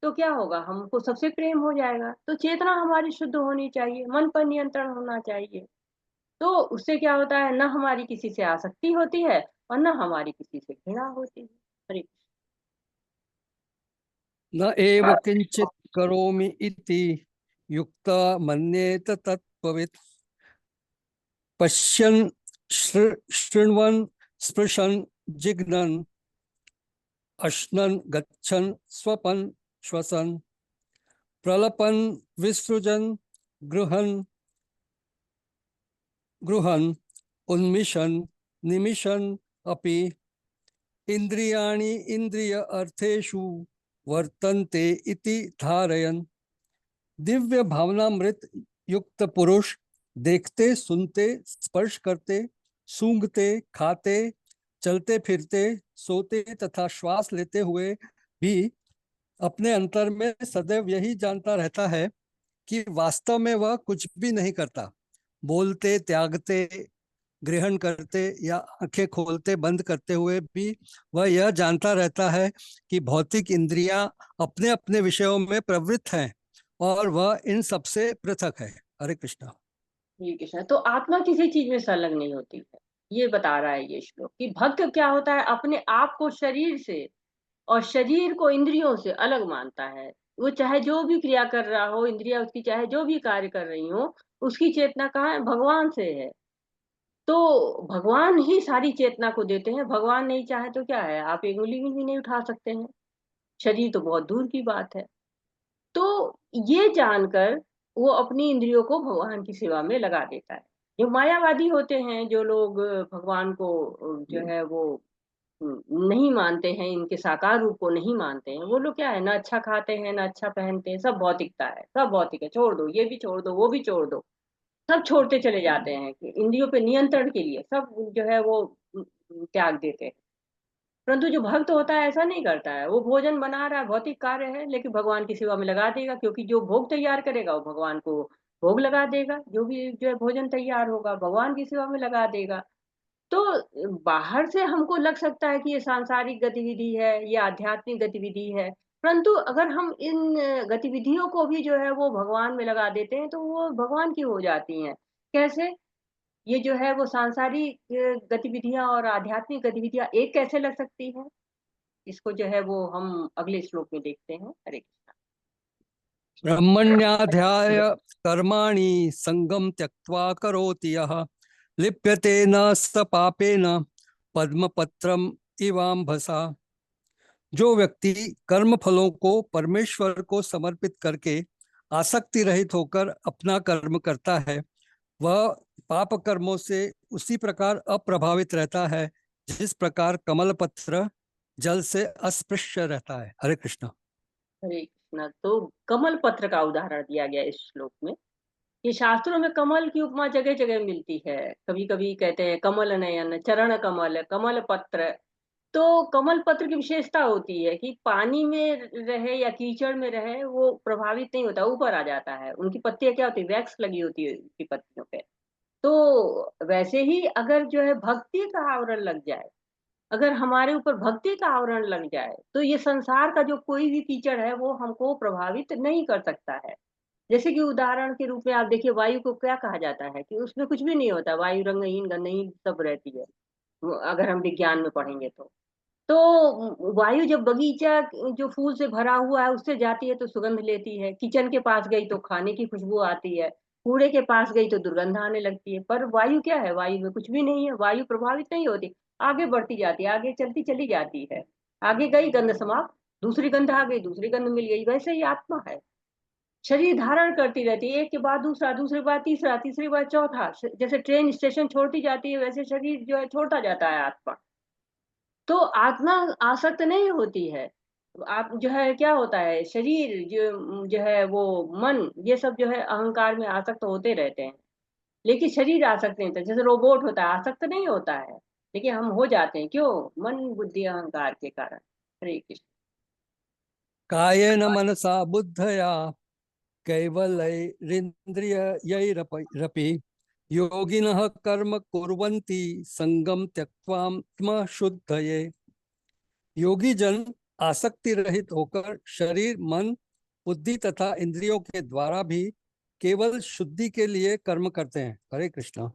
तो क्या होगा, हमको सबसे प्रेम हो जाएगा। तो चेतना हमारी शुद्ध होनी चाहिए, मन पर नियंत्रण होना चाहिए। तो उससे क्या होता है, न हमारी किसी से आसक्ति होती है और न हमारी किसी से घृणा होती है। हरे न एव किंचित करोमि इति युक्ता मन्येत तत्त्ववित् पश्यन् शृण्वन् स्पृशन् जिघ्रन् अश्नन् गच्छन् स्वपन् श्वसन् प्रलपन् विसृजन् गृहन् गृहन् उन्मिषन् निमिषन् अपि इंद्रियाणि इंद्रिय अर्थेषु वर्तन्ते इति धारयन्। दिव्य भावनामृत युक्त पुरुष देखते, सुनते, स्पर्श करते, सूंघते, खाते, चलते फिरते, सोते तथा श्वास लेते हुए भी अपने अंतर में सदैव यही जानता रहता है कि वास्तव में वह कुछ भी नहीं करता। बोलते, त्यागते, ग्रहण करते या आंखें खोलते बंद करते हुए भी वह यह जानता रहता है कि भौतिक इंद्रियां अपने अपने विषयों में प्रवृत्त हैं और वह इन सबसे पृथक है। हरे कृष्णा। श्री कृष्ण। तो आत्मा किसी चीज में संलग्न नहीं होती है, ये बता रहा है ये श्लोक कि भक्त क्या होता है, अपने आप को शरीर से और शरीर को इंद्रियों से अलग मानता है। वो चाहे जो भी क्रिया कर रहा हो, इंद्रिया उसकी चाहे जो भी कार्य कर रही हो, उसकी चेतना कहाँ है, भगवान से है। तो भगवान ही सारी चेतना को देते हैं। भगवान नहीं चाहे तो क्या है, आप एक उंगली भी नहीं उठा सकते हैं, शरीर तो बहुत दूर की बात है। तो ये जानकर वो अपनी इंद्रियों को भगवान की सेवा में लगा देता है। जो मायावादी होते हैं, जो लोग भगवान को जो है वो नहीं मानते हैं, इनके साकार रूप को नहीं मानते हैं, वो लोग क्या है, ना अच्छा खाते हैं ना अच्छा पहनते हैं, सब भौतिकता है, सब भौतिक है, छोड़ दो, ये भी छोड़ दो, वो भी छोड़ दो, सब छोड़ते चले जाते हैं कि इंद्रियों पे नियंत्रण के लिए सब जो है वो त्याग देते हैं। परंतु जो भक्त होता है ऐसा नहीं करता है, वो भोजन बना रहा है, भौतिक कार्य है, लेकिन भगवान की सेवा में लगा देगा, क्योंकि जो भोग तैयार करेगा वो भगवान को भोग लगा देगा, जो भी जो है भोजन तैयार होगा भगवान की सेवा में लगा देगा। तो बाहर से हमको लग सकता है कि ये सांसारिक गतिविधि है, ये आध्यात्मिक गतिविधि है, परंतु अगर हम इन गतिविधियों को भी जो है वो भगवान में लगा देते हैं तो वो भगवान की हो जाती हैं। कैसे? ये जो है वो सांसारिक गतिविधियां और आध्यात्मिक गतिविधियां एक कैसे लग सकती है, इसको जो है वो हम अगले श्लोक में देखते हैं। हरे कृष्णा। ब्रह्मण्याध्याय कर्माणि संगम त्यक्त्वा करोति यः लिप्यते न स पापेन पद्मपत्रम इवाम्भसा। जो व्यक्ति कर्म फलों को परमेश्वर को समर्पित करके आसक्ति रहित होकर अपना कर्म करता है, वह पाप कर्मों से उसी प्रकार अप्रभावित रहता है जिस प्रकार कमल पत्र जल से अस्पृश्य रहता है। हरे कृष्णा। हरे कृष्णा। तो कमल पत्र का उदाहरण दिया गया इस श्लोक में। ये शास्त्रों में कमल की उपमा जगह जगह मिलती है। कभी कभी कहते हैं कमल नयन, चरण कमल, कमल पत्र। तो कमल पत्र की विशेषता होती है कि पानी में रहे या कीचड़ में रहे वो प्रभावित नहीं होता, ऊपर आ जाता है। उनकी पत्तियां क्या होती है, वैक्स लगी होती है उनकी पत्तियों पे। तो वैसे ही अगर जो है भक्ति का आवरण लग जाए, अगर हमारे ऊपर भक्ति का आवरण लग जाए, तो ये संसार का जो कोई भी कीचड़ है वो हमको प्रभावित नहीं कर सकता है। जैसे कि उदाहरण के रूप में आप देखिए, वायु को क्या कहा जाता है कि उसमें कुछ भी नहीं होता, वायु रंगहीन गंधहीन सब रहती है, अगर हम विज्ञान में पढ़ेंगे तो वायु जब बगीचा जो फूल से भरा हुआ है उससे जाती है तो सुगंध लेती है, किचन के पास गई तो खाने की खुशबू आती है, कूड़े के पास गई तो दुर्गंध आने लगती है। पर वायु क्या है, वायु में कुछ भी नहीं है, वायु प्रभावित नहीं होती, आगे बढ़ती जाती है, आगे चलती चली जाती है। आगे गई गंध समाप्त, दूसरी गंध आ गई, दूसरी गंध मिल गई। वैसे ही आत्मा है, शरीर धारण करती रहती है, एक के बाद दूसरा, दूसरे बाद तीसरा, तीसरी बाद चौथा। जैसे ट्रेन स्टेशन छोड़ती जाती है वैसे शरीर जो है छोड़ता जाता है आत्मा। तो आत्मा आसक्त नहीं होती है। आप जो है क्या होता है, शरीर जो है वो मन, ये सब जो है अहंकार में आसक्त होते रहते हैं, लेकिन शरीर आसक्त नहीं होता। जैसे रोबोट होता है, आसक्त नहीं होता है, लेकिन हम हो जाते हैं, क्यों? मन बुद्धि अहंकार के कारण। हरे कृष्ण। कायेन मनसा बुद्धया कैवल्यैरिन्द्रियैरपि योगिनः कर्म कुर्वन्ति संगम त्यक्त्वात्मशुद्धये। योगी जन आसक्ति रहित होकर शरीर, मन, बुद्धि तथा इंद्रियों के द्वारा भी केवल शुद्धि के लिए कर्म करते हैं। हरे कृष्णा।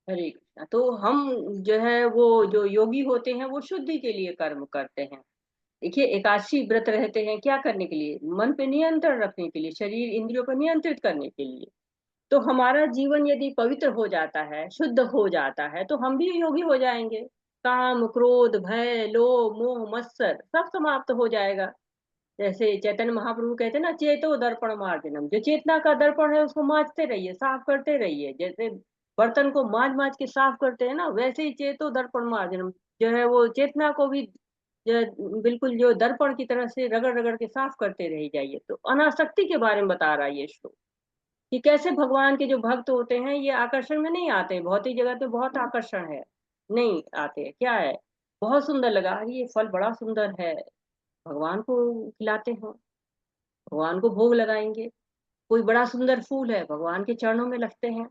हरे कृष्णा। तो हम जो है वो जो योगी होते हैं वो शुद्धि के लिए कर्म करते हैं। देखिए, एकादशी व्रत रहते हैं क्या करने के लिए, मन पे नियंत्रण रखने के लिए, शरीर इंद्रियों पर नियंत्रित करने के लिए। तो हमारा जीवन यदि पवित्र हो जाता है, शुद्ध हो जाता है, तो हम भी योगी हो जाएंगे। काम, क्रोध, भय, लोभ, मोह, मत्सर सब समाप्त हो जाएगा। जैसे चैतन्य महाप्रभु कहते हैं ना, चेतो दर्पण मार्जनम, जो चेतना का दर्पण है उसको मांजते रहिए, साफ करते रहिए। जैसे बर्तन को मांज मांज के साफ करते हैं ना, वैसे ही चेतो दर्पण मार्जनम, जो है वो चेतना को भी बिल्कुल जो दर्पण की तरह से रगड़ रगड़ के साफ करते रह जाइए। तो अनासक्ति के बारे में बता रहा है ये श्लोक, कि कैसे भगवान के जो भक्त होते हैं ये आकर्षण में नहीं आते। भौतिक जगत में बहुत आकर्षण है, नहीं आते। क्या है, बहुत सुंदर लगा, अरे ये फल बड़ा सुंदर है, भगवान को खिलाते हैं, भगवान को भोग लगाएंगे। कोई बड़ा सुंदर फूल है, भगवान के चरणों में लगते हैं।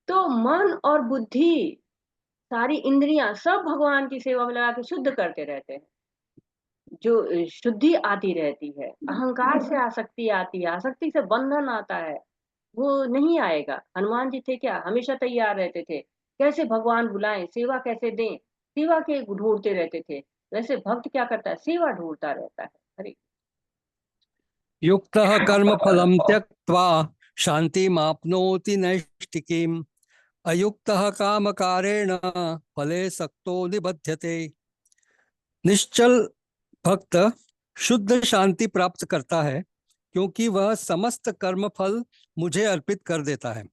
तो मन और बुद्धि, सारी इंद्रियां सब भगवान की सेवा में लगा के शुद्ध करते रहते हैं। जो शुद्धि आती रहती है, अहंकार से आसक्ति आती है, आसक्ति से बंधन आता है, वो नहीं आएगा। हनुमान जी थे क्या, हमेशा तैयार रहते थे, कैसे भगवान बुलाएं, सेवा कैसे दें, सेवा के ढूंढते रहते थे। वैसे भक्त क्या करता है, सेवा ढूंढता रहता है। हरे युक्तः कर्म फलं त्यक्त्वा शान्तिमाप्नोति नैष्ठिकीम् अयुक्तः कामकारेण फले सक्तो निबध्यते। निश्चल भक्त शुद्ध शांति प्राप्त करता है क्योंकि वह समस्त कर्म फल मुझे अर्पित कर देता है।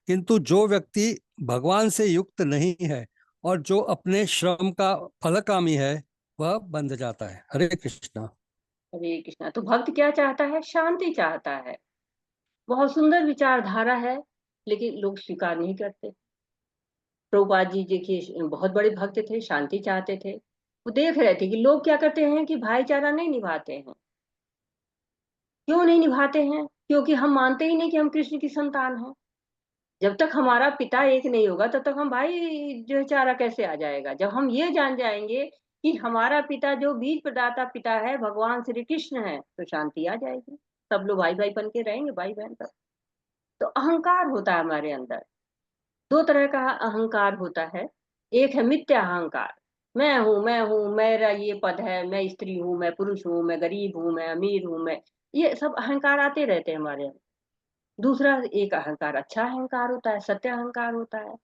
किंतु जो व्यक्ति भगवान से युक्त नहीं है और जो अपने श्रम का फलकामी है वह बंध जाता है। हरे कृष्णा। हरे कृष्णा। तो भक्त क्या चाहता है, शांति चाहता है। बहुत सुंदर विचारधारा है, लेकिन लोग स्वीकार नहीं करते। प्रभुपाद जी देखिए बहुत बड़े भक्त थे, शांति चाहते थे। वो देख रहे थे कि लोग क्या करते हैं कि भाईचारा नहीं निभाते हैं। क्यों नहीं निभाते हैं, क्योंकि हम मानते ही नहीं कि हम कृष्ण की संतान हैं। जब तक हमारा पिता एक नहीं होगा तब तक हम भाई जो है चारा कैसे आ जाएगा। जब हम ये जान जाएंगे कि हमारा पिता जो बीज प्रदाता पिता है भगवान श्री कृष्ण है, तो शांति आ जाएगी, सब लोग भाई भाई बन के रहेंगे, भाई बहन पर। तो अहंकार होता है हमारे अंदर, दो तरह का अहंकार होता है। एक है मिथ्या अहंकार, मैं हूँ, मेरा ये पद है, मैं स्त्री हूँ, मैं पुरुष हूँ, मैं गरीब हूँ, मैं अमीर हूँ, मैं, ये सब अहंकार आते रहते हैं हमारे अंदर। दूसरा एक अहंकार, अच्छा अहंकार होता है, सत्य अहंकार होता है।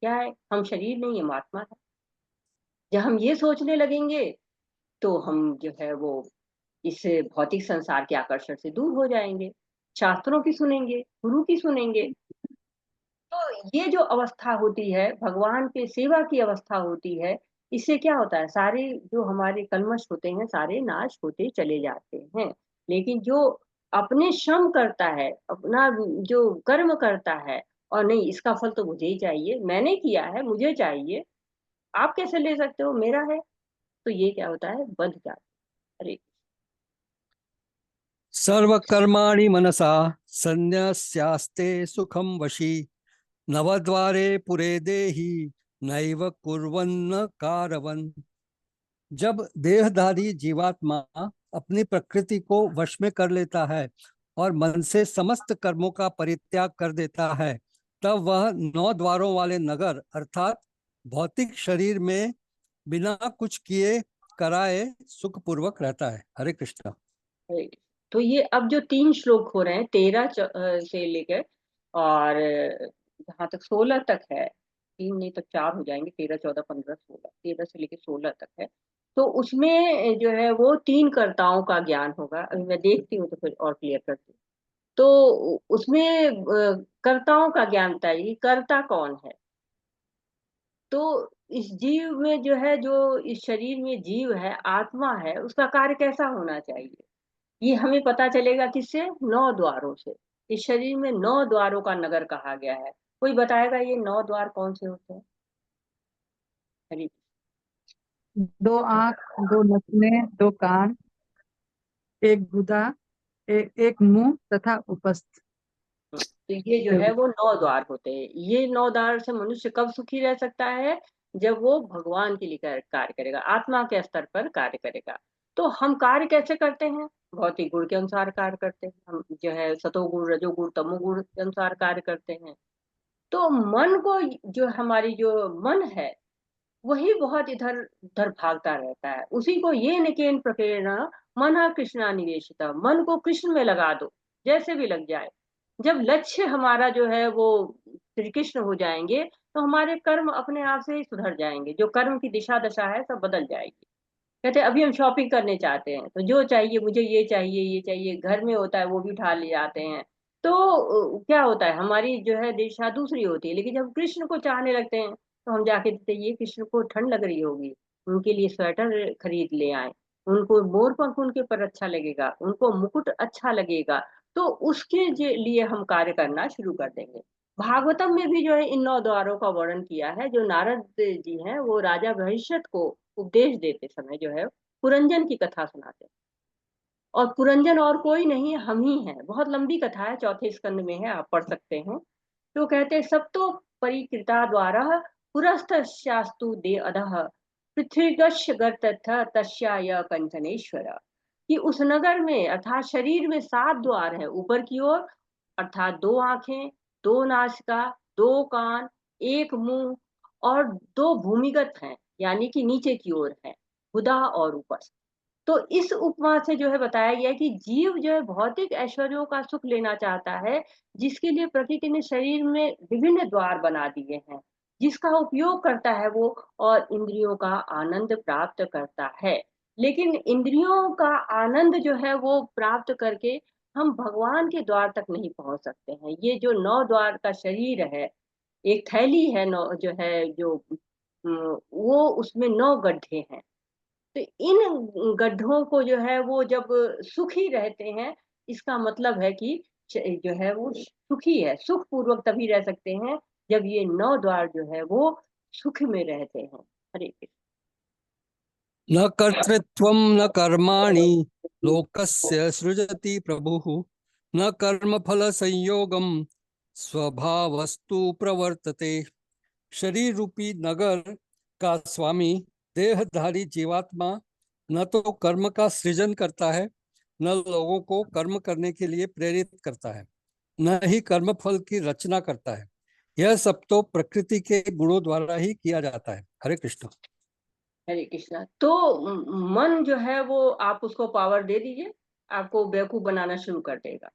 क्या है, हम शरीर नहीं, हम आत्मा है। जब हम ये सोचने लगेंगे तो हम जो है वो इस भौतिक संसार के आकर्षण से दूर हो जाएंगे, शास्त्रों की सुनेंगे, गुरु की सुनेंगे। तो ये जो अवस्था होती है, भगवान के सेवा की अवस्था होती है, इससे क्या होता है, सारे जो हमारे कल्मश होते हैं सारे नाश होते चले जाते हैं। लेकिन जो अपने श्रम करता है, अपना जो कर्म करता है, और नहीं इसका फल तो मुझे ही चाहिए, मैंने किया है मुझे चाहिए, आप कैसे ले सकते हो, मेरा है, तो ये क्या होता है, बंध जाता है। अरे सर्वकर्माणि मनसा संन्यस्यास्ते सुखम वशी नवद्वारे पुरे देहि नैव कुर्वन्न कारवन। जब देहधारी जीवात्मा अपनी प्रकृति को वश में कर लेता है और मन से समस्त कर्मों का परित्याग कर देता है, तब वह 9 द्वारों वाले नगर अर्थात भौतिक शरीर में बिना कुछ किए कराए सुखपूर्वक रहता है। हरे कृष्णा। अरे, तो ये अब जो 3 श्लोक हो रहे हैं 13 से लेकर और जहां तक 16 तक है, 3 नहीं तो 4 हो जाएंगे, 13 14 15 16, 13 से लेकर 16 तक है। तो उसमें जो है वो 3 कर्ताओं का ज्ञान होगा। अभी मैं देखती हूँ तो फिर और क्लियर करती हूँ। तो उसमें कर्ताओं का ज्ञान बताइए कि कर्ता कौन है। तो इस जीव में जो है, जो इस शरीर में जीव है, आत्मा है, उसका कार्य कैसा होना चाहिए, ये हमें पता चलेगा किससे, 9 द्वारों से। इस शरीर में 9 द्वारों का नगर कहा गया है। कोई बताएगा ये 9 द्वार कौन से होते हैं। हरी 2 आंख, 2 नथुने, 2 कान, 1 गुदा, एक मुंह तथा उपस्थ। तो ये जो है वो 9 द्वार होते हैं। ये 9 द्वार से मनुष्य कब सुखी रह सकता है, जब वो भगवान के लिए कार्य करेगा, आत्मा के स्तर पर कार्य करेगा। तो हम कार्य कैसे करते हैं, भौतिक गुण के अनुसार कार्य करते हैं, हम जो है सतोगुण रजोगुण तमोगुण के अनुसार कार्य करते हैं। तो मन को, जो हमारी जो मन है वही बहुत इधर उधर भागता रहता है, उसी को ये निकेन प्रकेरणा मन कृष्णा निवेशिता, मन को कृष्ण में लगा दो, जैसे भी लग जाए। जब लक्ष्य हमारा जो है वो श्री कृष्ण हो जाएंगे तो हमारे कर्म अपने आप से ही सुधर जाएंगे, जो कर्म की दिशा दशा है सब बदल जाएगी। कहते हैं अभी हम शॉपिंग करने चाहते हैं तो जो चाहिए, मुझे ये चाहिए ये चाहिए, घर में होता है वो भी उठा ले जाते हैं, तो क्या होता है, हमारी जो है दिशा दूसरी होती है। लेकिन जब कृष्ण को चाहने लगते हैं तो हम जाके देते ये कृष्ण को ठंड लग रही होगी, उनके लिए स्वेटर खरीद ले आए, उनको मोर पंख उनके पर अच्छा लगेगा, उनको मुकुट अच्छा लगेगा, तो उसके लिए हम कार्य करना शुरू कर देंगे। भागवतम में भी जो है इन 9 द्वारों का वर्णन किया है। जो नारद जी हैं वो राजा भविष्यत को उपदेश देते समय जो है पुरंजन की कथा सुनाते हैं। और पुरंजन और कोई नहीं, हम ही हैं। बहुत लंबी कथा है, 4थे स्कंद में है, आप पढ़ सकते हैं। तो कहते हैं सप्तो परिकृता द्वारा पुरस्तशास्तु दे अधः पृथ्वीगश गर्तथ तस्याय कंचनेश्वर। कि उस नगर में अर्थात शरीर में 7 द्वार है ऊपर की ओर, अर्थात 2 आंखें, 2 नासिका, 2 कान, 1 मुंह, और 2 भूमिगत हैं यानी कि नीचे की ओर है, गुदा और ऊपर। तो इस उपमा से जो है बताया गया है कि जीव जो है भौतिक ऐश्वर्यों का सुख लेना चाहता है, जिसके लिए प्रकृति ने शरीर में विभिन्न द्वार बना दिए हैं, जिसका उपयोग करता है वो, और इंद्रियों का आनंद प्राप्त करता है। लेकिन इंद्रियों का आनंद जो है वो प्राप्त करके हम भगवान के द्वार तक नहीं पहुंच सकते हैं। ये जो 9 द्वार का शरीर है, एक थैली है, नौ जो है जो वो उसमें 9 गड्ढे हैं। तो इन गड्ढों को जो है वो जब सुखी रहते हैं, इसका मतलब है कि जो है वो सुखी है, सुख पूर्वक तभी रह सकते हैं जब ये 9 द्वार जो है वो सुख में रहते हैं। हरे कृष्ण। न कर्तृत्वं न कर्माणि लोकस्य सृजति प्रभुः न कर्मफल संयोगम स्वभावस्तु प्रवर्तते। शरीर रूपी नगर का स्वामी देहधारी जीवात्मा न तो कर्म का सृजन करता है, न लोगों को कर्म करने के लिए प्रेरित करता है, न ही कर्म फल की रचना करता है। यह सब तो प्रकृति के गुणों द्वारा ही किया जाता है। हरे कृष्ण। हरे कृष्णा। तो मन जो है वो आप उसको पावर दे दीजिए, आपको बेवकूफ बनाना शुरू कर देगा।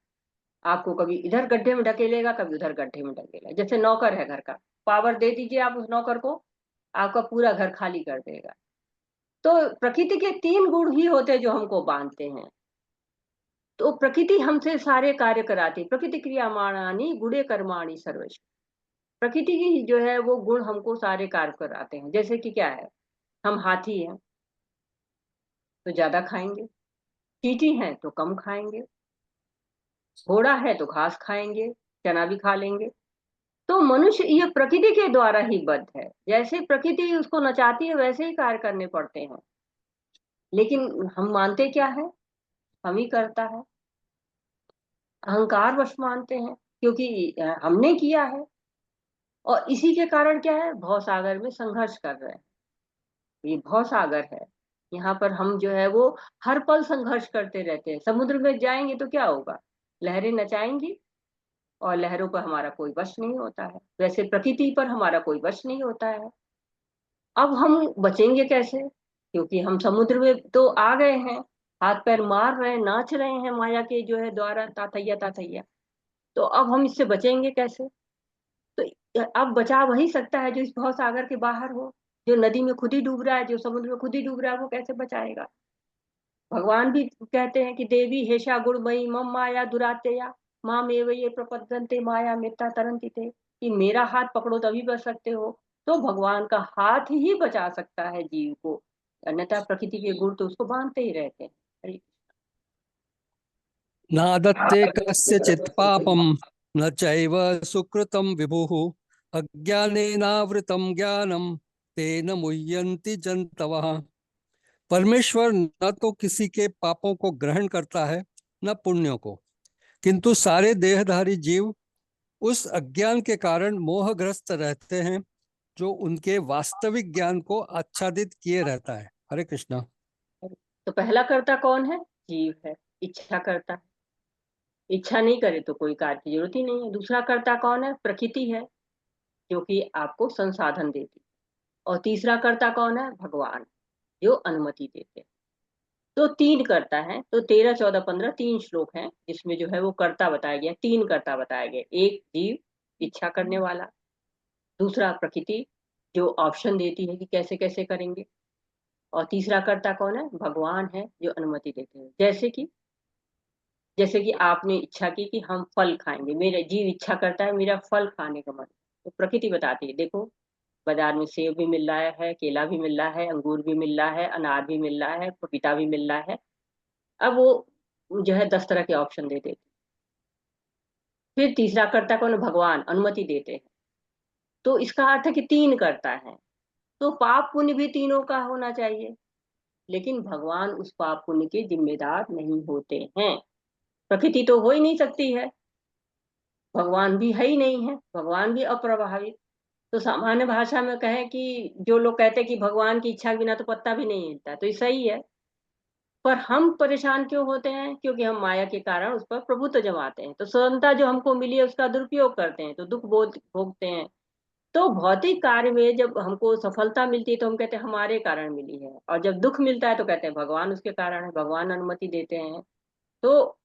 आपको कभी इधर गड्ढे में ढकेलेगा, कभी उधर गड्ढे में ढकेलेगा। जैसे नौकर है घर का, पावर दे दीजिए आप उस नौकर को, आपका पूरा घर खाली कर देगा। तो प्रकृति के 3 गुण ही होते हैं जो हमको बांधते हैं। तो प्रकृति हमसे सारे कार्य कराती है। प्रकृति क्रियामाणानि गुणे कर्माणि सर्वेश। प्रकृति की जो है वो गुण हमको सारे कार्य कराते हैं। जैसे कि क्या है, हम हाथी हैं तो ज्यादा खाएंगे, चींटी हैं तो कम खाएंगे, घोड़ा है तो घास खाएंगे, चना भी खा लेंगे। तो मनुष्य ये प्रकृति के द्वारा ही बद्ध है। जैसे प्रकृति उसको नचाती है वैसे ही कार्य करने पड़ते हैं। लेकिन हम मानते क्या है, हम ही करता है, अहंकार वश मानते हैं, क्योंकि हमने किया है। और इसी के कारण क्या है, भव सागर में संघर्ष कर रहे हैं। ये भव सागर है, यहाँ पर हम जो है वो हर पल संघर्ष करते रहते हैं। समुद्र में जाएंगे तो क्या होगा, लहरें नचाएंगी और लहरों पर हमारा कोई वश नहीं होता है। वैसे प्रकृति पर हमारा कोई वश नहीं होता है। अब हम बचेंगे कैसे, क्योंकि हम समुद्र में तो आ गए हैं, हाथ पैर मार रहे हैं, नाच रहे हैं माया के जो है द्वारा, तातैया तातैया। तो अब हम इससे बचेंगे कैसे। तो अब बचा वही सकता है जो इस भव सागर के बाहर हो। जो नदी में खुद ही डूब रहा है, जो समुद्र में खुद ही डूब रहा है, वो कैसे बचाएगा। भगवान भी कहते हैं कि देवी हेषा गुणमयी मम माया दुरात्या माम एव ये प्रपद्यन्ते माया मिथ्या तरन्ति ते। कि मेरा हाथ पकड़ो तभी बच सकते हो। तो भगवान का हाथ ही बचा सकता है जीव को, अन्यथा प्रकृति के गुण तो उसको बांधते ही रहते हैं। हरे नादत्ते कस्यचित् पापं न चैव सुकृतं विभुः अज्ञानेनावृतं ज्ञानं तेन मुह्यन्ति जन्तवः। परमेश्वर न तो किसी के पापों को ग्रहण करता है, न पुण्यों को, किंतु सारे देहधारी जीव उस अज्ञान के कारण मोहग्रस्त रहते हैं जो उनके वास्तविक ज्ञान को आच्छादित किए रहता है। हरे कृष्णा। तो पहला कर्ता कौन है, जीव है, इच्छा करता है। इच्छा नहीं करे तो कोई कार्य की जरूरत ही नहीं है। दूसरा कर्ता कौन है, प्रकृति है, जो कि आपको संसाधन देती है। और तीसरा कर्ता कौन है, भगवान, जो अनुमति देते हैं। तो 3 कर्ता है। तो 13, 14, 15 3 श्लोक हैं जिसमें जो है वो कर्ता बताया गया, 3 कर्ता बताया गया। एक जीव इच्छा करने वाला, दूसरा प्रकृति जो ऑप्शन देती है कि कैसे कैसे करेंगे, और तीसरा कर्ता कौन है, भगवान है जो अनुमति देते हैं। जैसे कि जैसे कि आपने इच्छा की कि हम फल खाएंगे, मेरा जीव इच्छा करता है मेरा फल खाने का मन, तो प्रकृति बताती है देखो बाजार में सेब भी मिल रहा है, केला भी मिल रहा है, अंगूर भी मिल रहा है, अनार भी मिल रहा है, पपीता भी मिल रहा है। अब वो जो है 10 तरह के ऑप्शन दे देते। फिर तीसरा करता कौन? भगवान अनुमति देते हैं। तो इसका अर्थ है कि 3 करता है, तो पाप पुण्य भी तीनों का होना चाहिए। लेकिन भगवान उस पाप पुण्य के जिम्मेदार नहीं होते हैं। प्रकृति तो हो ही नहीं सकती है, भगवान भी है ही नहीं है, भगवान भी अप्रभावित। तो सामान्य भाषा में कहें कि जो लोग कहते हैं कि भगवान की इच्छा के बिना तो पत्ता भी नहीं हिलता, तो ये सही है। पर हम परेशान क्यों होते हैं? क्योंकि हम माया के कारण उस पर प्रभुत्व जमाते हैं, तो स्वतंत्रता जो हमको मिली है उसका दुरुपयोग करते हैं, तो दुख भोगते हैं। तो भौतिक कार्य में जब हमको सफलता मिलती है तो हम कहते हैं हमारे कारण मिली है, और जब दुख मिलता है तो कहते हैं भगवान उसके कारण है, भगवान अनुमति देते हैं। तो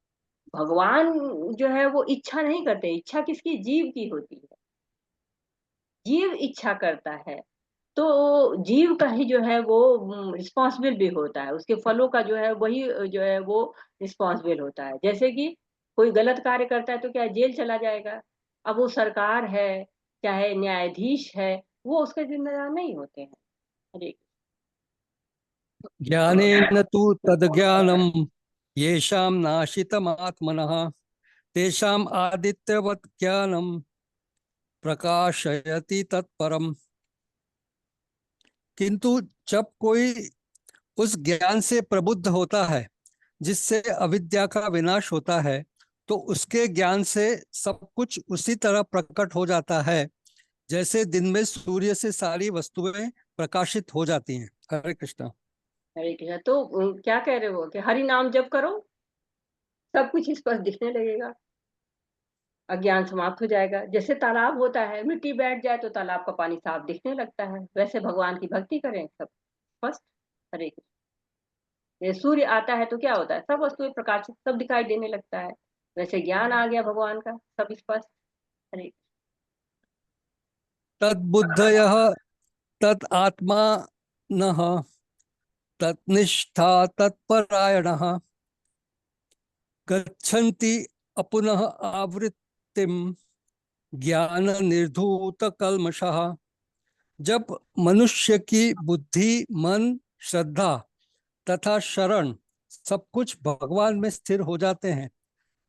भगवान जो है वो इच्छा नहीं करते, इच्छा किसकी? जीव की होती है, जीव इच्छा करता है। तो जीव का ही जो है वो रिस्पॉन्सिबल भी होता है, उसके फलों का जो है वही जो है वो रिस्पॉन्सिबल होता है। जैसे कि कोई गलत कार्य करता है तो क्या जेल चला जाएगा? अब वो सरकार है चाहे न्यायाधीश है, वो उसके जिम्मेदार नहीं होते हैं। हरे ज्ञानेन तु तद्ज्ञानम् येषां नाशितमात्मनः तेषाम् आदित्यवत् ज्ञानं प्रकाशयति तत्परम। किंतु जब कोई उस ज्ञान से प्रबुद्ध होता है जिससे अविद्या का विनाश होता है, तो उसके ज्ञान से सब कुछ उसी तरह प्रकट हो जाता है जैसे दिन में सूर्य से सारी वस्तुएं प्रकाशित हो जाती हैं। हरे कृष्णा। हरे कृष्णा। तो क्या कह रहे हो कि हरि नाम जप करो, सब कुछ स्पष्ट दिखने लगेगा, अज्ञान समाप्त हो जाएगा। जैसे तालाब होता है, मिट्टी बैठ जाए तो तालाब का पानी साफ दिखने लगता है, वैसे भगवान की भक्ति करें सब स्पष्ट। हरे कृष्ण। ये सूर्य आता है तो क्या होता है? सब वस्तुएं प्रकाशित, सब दिखाई देने लगता है। वैसे ज्ञान आ गया भगवान का, सब स्पष्ट। हरे तद्बुद्धयः तत् आत्मा नः तत्निष्ठा तत्परायणः गच्छन्ति अपुनः आवृत्तिम ज्ञान निर्धूत कल्मषः। जब मनुष्य की बुद्धि, मन, श्रद्धा तथा शरण सब कुछ भगवान में स्थिर हो जाते हैं,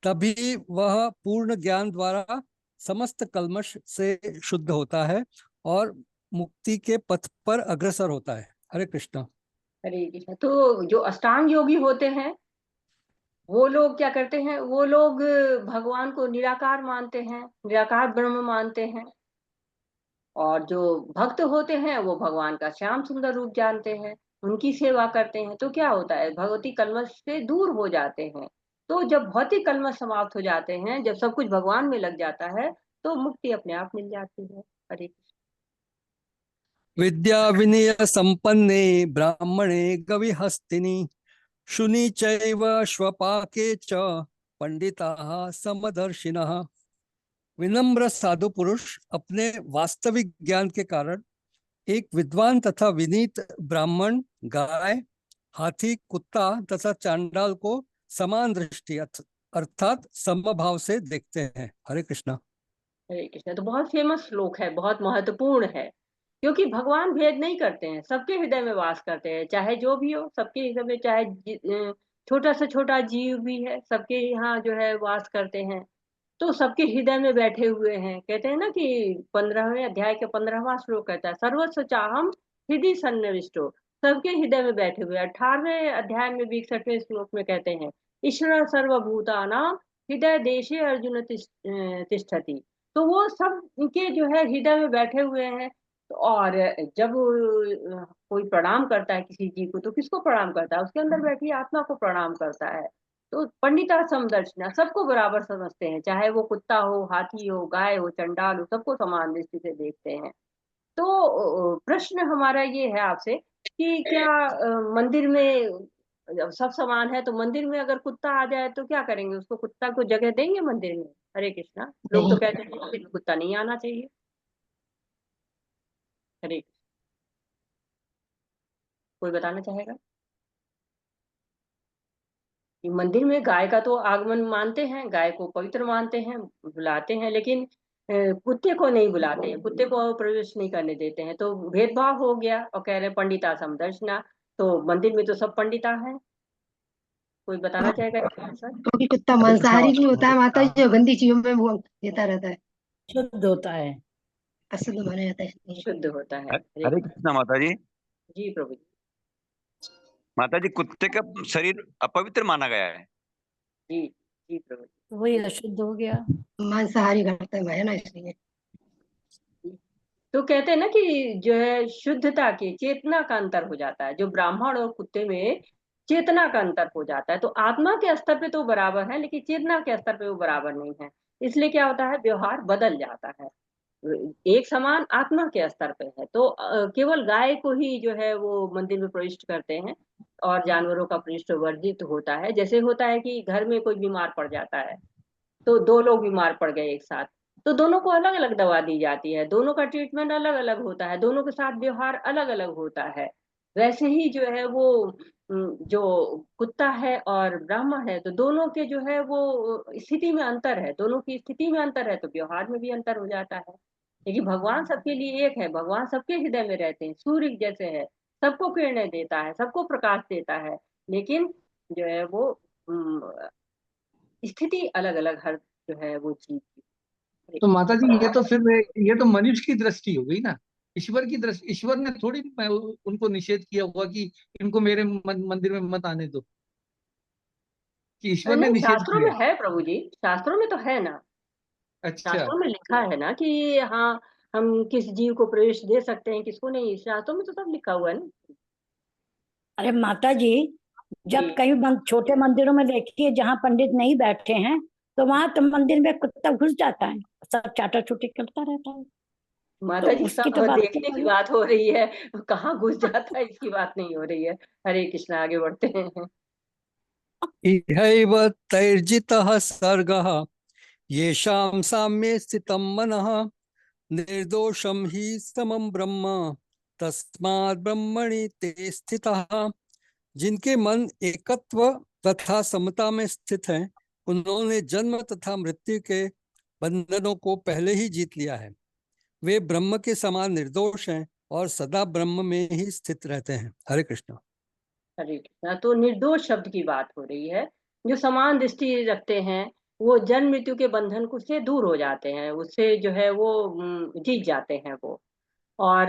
तभी वह पूर्ण ज्ञान द्वारा समस्त कल्मश से शुद्ध होता है और मुक्ति के पथ पर अग्रसर होता है। हरे कृष्णा। हरे कृष्ण। तो जो अष्टांग योगी होते हैं वो लोग क्या करते हैं? वो लोग भगवान को निराकार मानते हैं, निराकार ब्रह्म मानते हैं। और जो भक्त होते हैं वो भगवान का श्याम सुंदर रूप जानते हैं, उनकी सेवा करते हैं। तो क्या होता है? भगवती कलमश से दूर हो जाते हैं। तो जब भौतिक कलमश समाप्त हो जाते हैं, जब सब कुछ भगवान में लग जाता है, तो मुक्ति अपने आप मिल जाती है। हरे कृष्ण। विद्या विनय संपन्ने ब्राह्मणे गविहस्तिनि शुनि चैव श्वपाके च पंडिताः समदर्शिनः। विनम्र साधु पुरुष अपने वास्तविक ज्ञान के कारण एक विद्वान तथा विनीत ब्राह्मण, गाय, हाथी, कुत्ता तथा चांडाल को समान दृष्टि अर्थात समभाव से देखते हैं। हरे कृष्णा। हरे कृष्ण। तो बहुत फेमस श्लोक है, बहुत महत्वपूर्ण है, क्योंकि भगवान भेद नहीं करते हैं, सबके हृदय में वास करते हैं, चाहे जो भी हो सबके हृदय में, चाहे छोटा से छोटा जीव भी है सबके यहाँ जो है वास करते हैं। तो सबके हृदय में बैठे हुए हैं। कहते हैं ना कि 15वें अध्याय के 15वां श्लोक कहता है सर्वस्व चाहम हृदय सन्निविष्टो, सबके हृदय में बैठे हुए। 18वें अध्याय में 61वें श्लोक में कहते हैं ईश्वर सर्वभूतानां हृदय देशे अर्जुन तिष्ठति। तो वो सब इनके जो है हृदय में बैठे हुए हैं। तो और जब कोई प्रणाम करता है किसी जीव को तो किसको प्रणाम करता है? उसके अंदर बैठी आत्मा को प्रणाम करता है। तो पंडिता समदर्शना, सबको बराबर समझते हैं, चाहे वो कुत्ता हो, हाथी हो, गाय हो, चंडाल हो, सबको समान दृष्टि से देखते हैं। तो प्रश्न हमारा ये है आपसे कि क्या मंदिर में जब सब समान है तो मंदिर में अगर कुत्ता आ जाए तो क्या करेंगे? उसको, कुत्ता को जगह देंगे मंदिर में? हरे कृष्णा। लोग तो नहीं। कहते हैं मंदिर में कुत्ता नहीं आना चाहिए। हरे कृष्ण। कोई बताना चाहेगा? कि मंदिर में गाय का तो आगमन मानते हैं, गाय को पवित्र मानते हैं, बुलाते हैं, लेकिन कुत्ते को नहीं बुलाते हैं, कुत्ते को प्रवेश नहीं करने देते हैं। तो भेदभाव हो गया और कह रहे हैं पंडिता समदर्शना। तो मंदिर में तो सब पंडिता है। कोई बताना चाहेगा इसका आंसर? क्योंकि कुत्ता हरे कृष्णा मांसाहारी भी माता होता है माता जी, जो गंदी चीजों में वो देता रहता है, शुद्ध होता है। अशुद्ध माना जाता है। शुद्ध होता है। हरे कृष्णा माता जी। जी प्रभु जी। माता जी, कुत्ते का शरीर अपवित्र माना गया है। जी जी प्रभु जी। तो वही अशुद्ध हो गया। मांसाहारी करता है ना, इसलिए। तो कहते हैं ना कि जो है शुद्धता की चेतना का अंतर हो जाता है, जो ब्राह्मण और कुत्ते में चेतना का अंतर हो जाता है। तो आत्मा के स्तर पे तो बराबर है, लेकिन चेतना के स्तर पे वो बराबर नहीं है। इसलिए क्या होता है, व्यवहार बदल जाता है। एक समान आत्मा के स्तर पे है। तो केवल गाय को ही जो है वो मंदिर में प्रविष्ट करते हैं और जानवरों का प्रविष्ट वर्जित होता है। जैसे होता है कि घर में कोई बीमार पड़ जाता है, तो दो लोग बीमार पड़ गए एक साथ, तो दोनों को अलग अलग दवा दी जाती है, दोनों का ट्रीटमेंट अलग अलग होता है, दोनों के साथ व्यवहार अलग अलग होता है। वैसे ही जो है वो जो कुत्ता है और ब्राह्मण है, तो दोनों के जो है वो स्थिति में अंतर है, दोनों की स्थिति में अंतर है, तो व्यवहार में भी अंतर हो जाता है। लेकिन भगवान सबके लिए एक है, भगवान सबके हृदय में रहते हैं, सूर्य जैसे है, सबको किरणें देता है, सबको प्रकाश देता है, लेकिन जो है वो स्थिति अलग अलग हर जो है वो चीज की। तो माता जी, ये तो फिर ये तो मनुष्य की दृष्टि हो गई ना। ईश्वर की दृष्टि, ईश्वर ने थोड़ी उनको निषेध किया होगा कि इनको मेरे मंदिर में मत आने दो, कि ईश्वर ने नहीं, निषेध शास्त्रों में किया। है प्रभु जी, शास्त्रों में तो है ना, अच्छा। शास्त्रों में लिखा है ना कि हाँ, हम किस जीव को प्रवेश दे सकते हैं, किसको नहीं, शास्त्रों में तो सब लिखा हुआ है ना। अरे माता जी, जब जी। कई छोटे मंदिरों में देखिए जहाँ पंडित नहीं बैठे हैं, तो वहां तो मंदिर में कुत्ता घुस जाता है, सब चाटा चूटी करता रहता है। तो माता जी उसकी सब तो बात देखने की नहीं। बात हो रही है, कहाँ घुस जाता है इसकी बात नहीं हो रही है। हरे कृष्ण, आगे बढ़ते हैं। इहैव तैर्जितः सर्गः येषां साम्ये स्थितं मनः निर्दोषं हि समं ब्रह्म तस्मात् ब्रह्मणि ते स्थितः। जिनके मन एकत्व तथा समता में स्थित हैं, उन्होंने जन्म तथा मृत्यु के बंधनों को पहले ही जीत लिया है। वे ब्रह्म के समान निर्दोष हैं और सदा ब्रह्म में ही स्थित रहते हैं। हरे कृष्ण। हरे कृष्णा। तो निर्दोष शब्द की बात हो रही है। जो समान दृष्टि रखते हैं, वो जन्म मृत्यु के बंधन को से दूर हो जाते हैं, उससे जो है वो जीत जाते हैं वो। और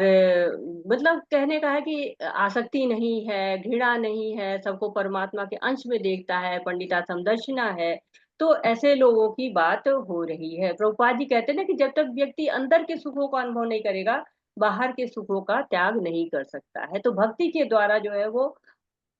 मतलब कहने का है कि आसक्ति नहीं है, घृणा नहीं है, सबको परमात्मा के अंश में देखता है, पंडिता समदर्शिना है। तो ऐसे लोगों की बात हो रही है। प्रभुपाद जी कहते हैं ना कि जब तक व्यक्ति अंदर के सुखों का अनुभव नहीं करेगा, बाहर के सुखों का त्याग नहीं कर सकता है। तो भक्ति के द्वारा जो है वो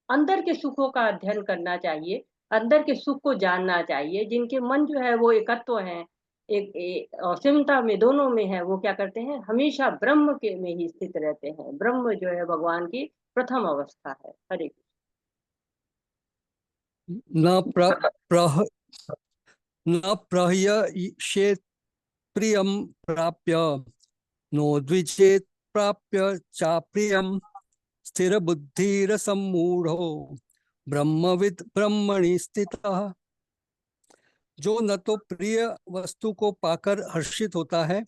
अंदर के सुखों का अध्ययन करना चाहिए, अंदर के सुख को जानना चाहिए। जिनके मन जो है वो एकत्व है, असीमता में, दोनों में है, वो क्या करते हैं, हमेशा ब्रह्म के में ही स्थित रहते हैं। ब्रह्म जो है भगवान की प्रथम अवस्था है। हरे न प्रह्ययेषेत् प्रियं प्राप्य नो द्विजेत् प्राप्य चाप्रियं स्थिर बुद्धिरसम्मूढ़ो ब्रह्मविद ब्रह्मणि स्थितः। जो न तो प्रिय वस्तु को पाकर हर्षित होता है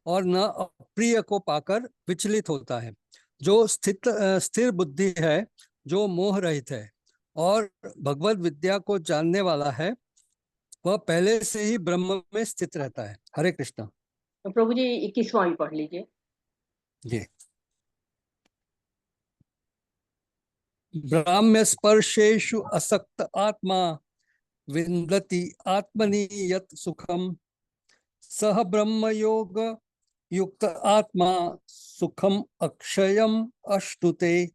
और न अप्रिय को पाकर विचलित होता है। जो स्थिर बुद्धि है, जो मोह रहित है और भगवत विद्या को जानने वाला है, वह पहले से ही ब्रह्म में स्थित रहता है। हरे कृष्ण। तो प्रभु जी 21वां भी पढ़ लीजिए। जी। ब्राह्म्य स्पर्शेषु असक्त आत्मा विन्दति आत्मनि यत् सुखम सह ब्रह्म योग युक्त आत्मा सुखम अक्षयम अश्नुते।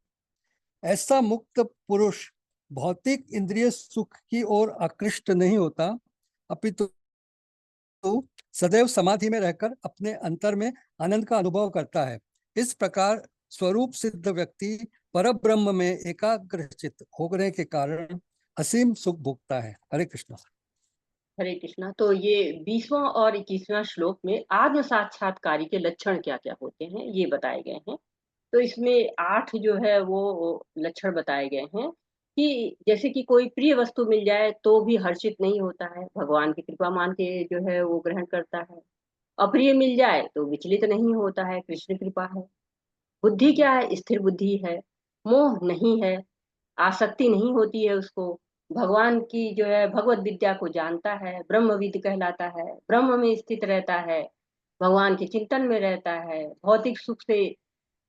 ऐसा मुक्त पुरुष भौतिक इंद्रिय सुख की ओर आकृष्ट नहीं होता, अपितु सदैव समाधि में रहकर अपने अंतर में आनंद का अनुभव करता है। इस प्रकार स्वरूप सिद्ध व्यक्ति परब्रह्म में एकाग्रचित होने के कारण असीम सुख भोगता है। हरे कृष्ण। हरे कृष्णा। तो ये 20वां और 21वां श्लोक में आत्म साक्षात्कारी के लक्षण क्या क्या होते हैं ये बताए गए हैं। तो इसमें 8 जो है वो लक्षण बताए गए हैं। कि जैसे कि कोई प्रिय वस्तु मिल जाए तो भी हर्षित नहीं होता है, भगवान की कृपा मान के जो है वो ग्रहण करता है। अप्रिय मिल जाए तो विचलित नहीं होता है, कृष्ण कृपा है। बुद्धि क्या है? स्थिर बुद्धि है, मोह नहीं है, आसक्ति नहीं होती है उसको। भगवान की जो है भगवत विद्या को जानता है, ब्रह्मविद कहलाता है, ब्रह्म में स्थित रहता है, भगवान के चिंतन में रहता है, भौतिक सुख से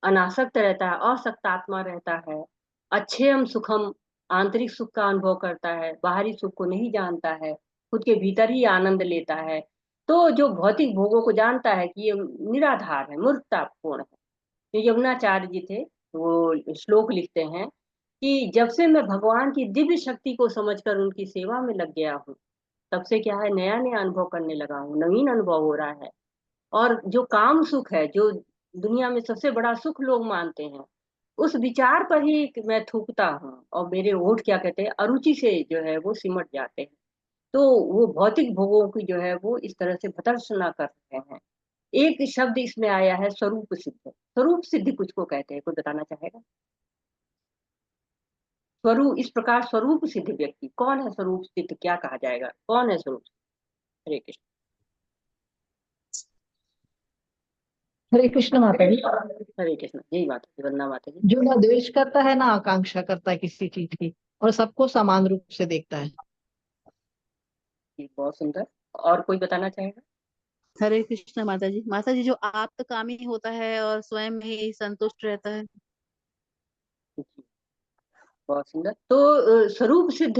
अनासक्त रहता है, असक्त आत्मा रहता है, अच्छेम सुखम आंतरिक सुख का अनुभव करता है, बाहरी सुख को नहीं जानता है, खुद के भीतर ही आनंद लेता है। तो जो भौतिक भोगों को जानता है कि ये निराधार है, मूर्खतापूर्ण है। जो यमुनाचार्य जी थे वो श्लोक लिखते हैं कि जब से मैं भगवान की दिव्य शक्ति को समझकर उनकी सेवा में लग गया हूँ, तब से क्या है, नया नया अनुभव करने लगा हूँ, नवीन अनुभव हो रहा है। और जो काम सुख है, जो दुनिया में सबसे बड़ा सुख लोग मानते हैं, उस विचार पर ही मैं थूकता हूँ और मेरे होठ क्या कहते हैं, अरुचि से जो है वो सिमट जाते हैं। तो वो भौतिक भोगों की जो है वो इस तरह से भर्त्सना कर रहे हैं। एक शब्द इसमें आया है स्वरूप सिद्ध। स्वरूप सिद्धि कुछ को कहते हैं, कोई बताना चाहेगा? स्वरूप, इस प्रकार स्वरूप सिद्ध व्यक्ति कौन है? स्वरूप सिद्ध क्या कहा जाएगा, कौन है स्वरूप सिद्ध? हरे कृष्ण। हरे कृष्ण माता जी। हरे कृष्ण, जय माता दी, वंदना माता जी। जो ना द्वेष करता है ना आकांक्षा करता है किसी चीज की, और सबको समान रूप से देखता है। जी, बहुत सुंदर। और कोई बताना चाहेगा? हरे कृष्ण माता जी जो आप्तकामी होता है और स्वयं में ही संतुष्ट रहता है। जी, बहुत सुंदर। तो स्वरूप सिद्ध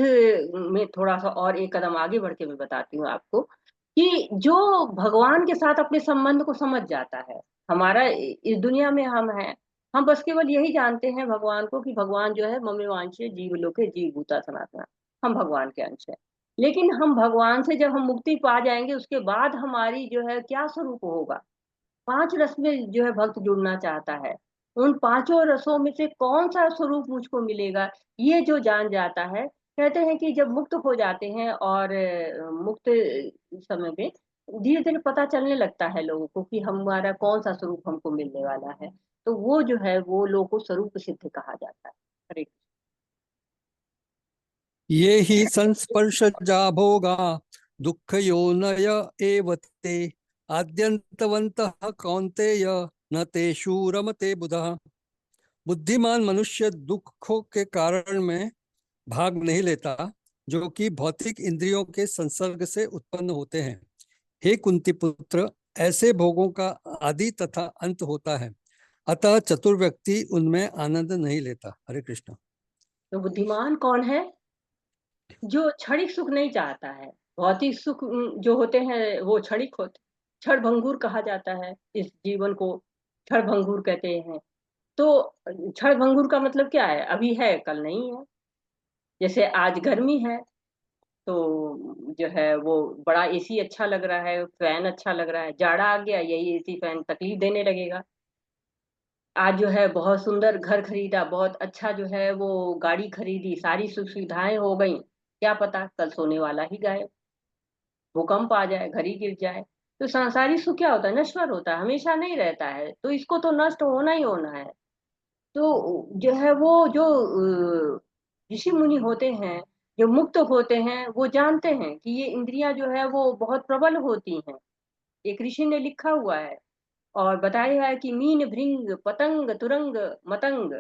में थोड़ा सा और एक कदम आगे बढ़ के मैं बताती हूँ आपको कि जो भगवान के साथ अपने संबंध को समझ जाता है, हमारा इस दुनिया में हम हैं, हम बस केवल यही जानते हैं भगवान को कि भगवान जो है मम्मी वांछे जीव लोके जीव भूता सनातना, हम भगवान के अंश हैं। लेकिन हम भगवान से जब हम मुक्ति पा जाएंगे उसके बाद हमारी जो है क्या स्वरूप होगा? 5 रस में जो है भक्त जुड़ना चाहता है, उन 5 रसों में से कौन सा स्वरूप मुझको मिलेगा, ये जो जान जाता है। कहते हैं कि जब मुक्त हो जाते हैं और मुक्त समय में धीरे धीरे पता चलने लगता है लोगों को कि हमारा कौन सा स्वरूप हमको मिलने वाला है। तो वो जो है वो लोगों को स्वरूप सिद्ध कहा जाता है। हरे कृष्ण। ये ही संस्पर्शजा भोगा दुःख योनय एव ते आद्यन्तवन्तः कौन्तेय न तेषु रमते बुधः। बुद्धिमान मनुष्य दुखों के कारण में भाग नहीं लेता जो कि भौतिक इंद्रियों के संसर्ग से उत्पन्न होते हैं। हे कुंती पुत्र, ऐसे भोगों का आदि तथा अंत होता है, अतः चतुर व्यक्ति उनमें आनंद नहीं लेता। हरे कृष्ण। तो बुद्धिमान कौन है? जो क्षणिक सुख नहीं चाहता है। भौतिक सुख जो होते हैं वो क्षणिक होते, क्षण भंगुर कहा जाता है, इस जीवन को क्षण भंगुर कहते हैं। तो क्षण भंगुर का मतलब क्या है? अभी है कल नहीं है। जैसे आज गर्मी है तो जो है वो बड़ा एसी अच्छा लग रहा है, फैन अच्छा लग रहा है, जाड़ा आ गया यही एसी फैन तकलीफ देने लगेगा। आज जो है बहुत सुंदर घर खरीदा, बहुत अच्छा जो है वो गाड़ी खरीदी, सारी सुख सुविधाएं हो गई, क्या पता कल सोने वाला ही गायब, भूकंप आ जाए, घर ही गिर जाए। तो सांसारिक सुख क्या होता है? नश्वर होता है, हमेशा नहीं रहता है, तो इसको तो नष्ट होना ही होना है। तो जो है वो जो ऋषि मुनि होते हैं, जो मुक्त होते हैं, वो जानते हैं कि ये इंद्रियां जो है वो बहुत प्रबल होती हैं। एक ऋषि ने लिखा हुआ है और बताया है कि मीन भृंग पतंग तुरंग मतंग,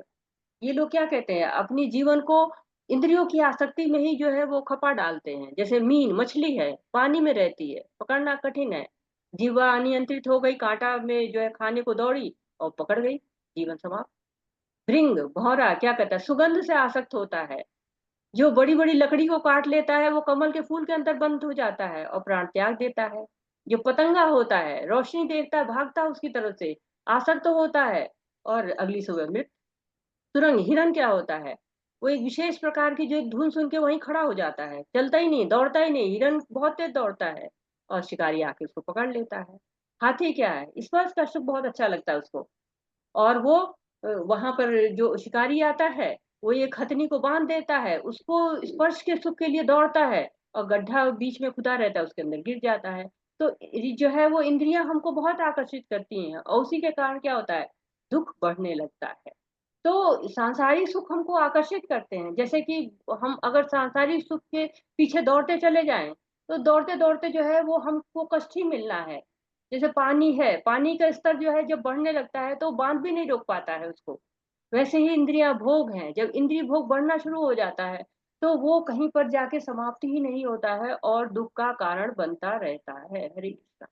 ये लोग क्या कहते हैं, अपनी जीवन को इंद्रियों की आसक्ति में ही जो है वो खपा डालते हैं। जैसे मीन मछली है, पानी में रहती है, पकड़ना कठिन है, जीवा अनियंत्रित हो गई, कांटा में जो है खाने को दौड़ी और पकड़ गई, जीवन समाप्त। भृंग भौरा क्या कहता है, सुगंध से आसक्त होता है, जो बड़ी बड़ी लकड़ी को काट लेता है वो कमल के फूल के अंदर बंद हो जाता है और प्राण त्याग देता है। जो पतंगा होता है, रोशनी देखता है, भागता है उसकी तरफ से, आसक्त तो होता है और अगली सुबह मृत। तुरंग हिरन क्या होता है, वो एक विशेष प्रकार की जो एक धुन सुन के वहीं खड़ा हो जाता है, चलता ही नहीं, दौड़ता ही नहीं, हिरन बहुत तेज दौड़ता है और शिकारी आके उसको पकड़ लेता है। हाथी क्या है, स्पर्श का सुख बहुत अच्छा लगता है उसको, और वो वहां पर जो शिकारी आता है वो एक हथनी को बांध देता है, उसको स्पर्श के सुख के लिए दौड़ता है और गड्ढा बीच में खुदा रहता है उसके अंदर गिर जाता है। तो जो है वो इंद्रियां हमको बहुत आकर्षित करती हैं और उसी के कारण क्या होता है, दुख बढ़ने लगता है। तो सांसारिक सुख हमको आकर्षित करते हैं। जैसे कि हम अगर सांसारिक सुख के पीछे दौड़ते चले जाएं तो दौड़ते दौड़ते जो है वो हमको कष्ट ही मिलना है। जैसे पानी है, पानी का स्तर जो है जब बढ़ने लगता है तो बांध भी नहीं रोक पाता है उसको। वैसे ही इंद्रिया भोग हैं, जब इंद्रिय भोग बढ़ना शुरू हो जाता है तो वो कहीं पर जाके समाप्ति ही नहीं होता है और दुख का कारण बनता रहता है। हरे कृष्णा।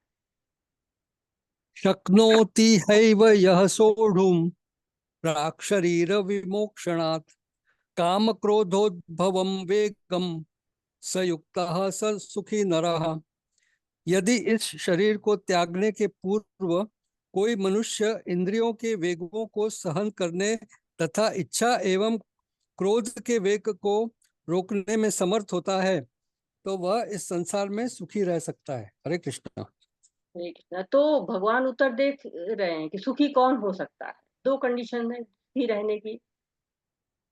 शक्नोति हैव यः सोढुम् प्राक्शरीर विमोक्षणात् काम क्रोधोद्भवं वेगम स युक्तः स सुखी नरः। यदि इस शरीर को त्यागने के पूर्व कोई मनुष्य इंद्रियों के वेगों को सहन करने तथा इच्छा एवं क्रोध के वेग को रोकने में समर्थ होता है तो वह इस संसार में सुखी रह सकता है। हरे कृष्णा। हरे कृष्णा। तो भगवान उत्तर देख रहे हैं कि सुखी कौन हो सकता है। दो कंडीशन है सुखी रहने की,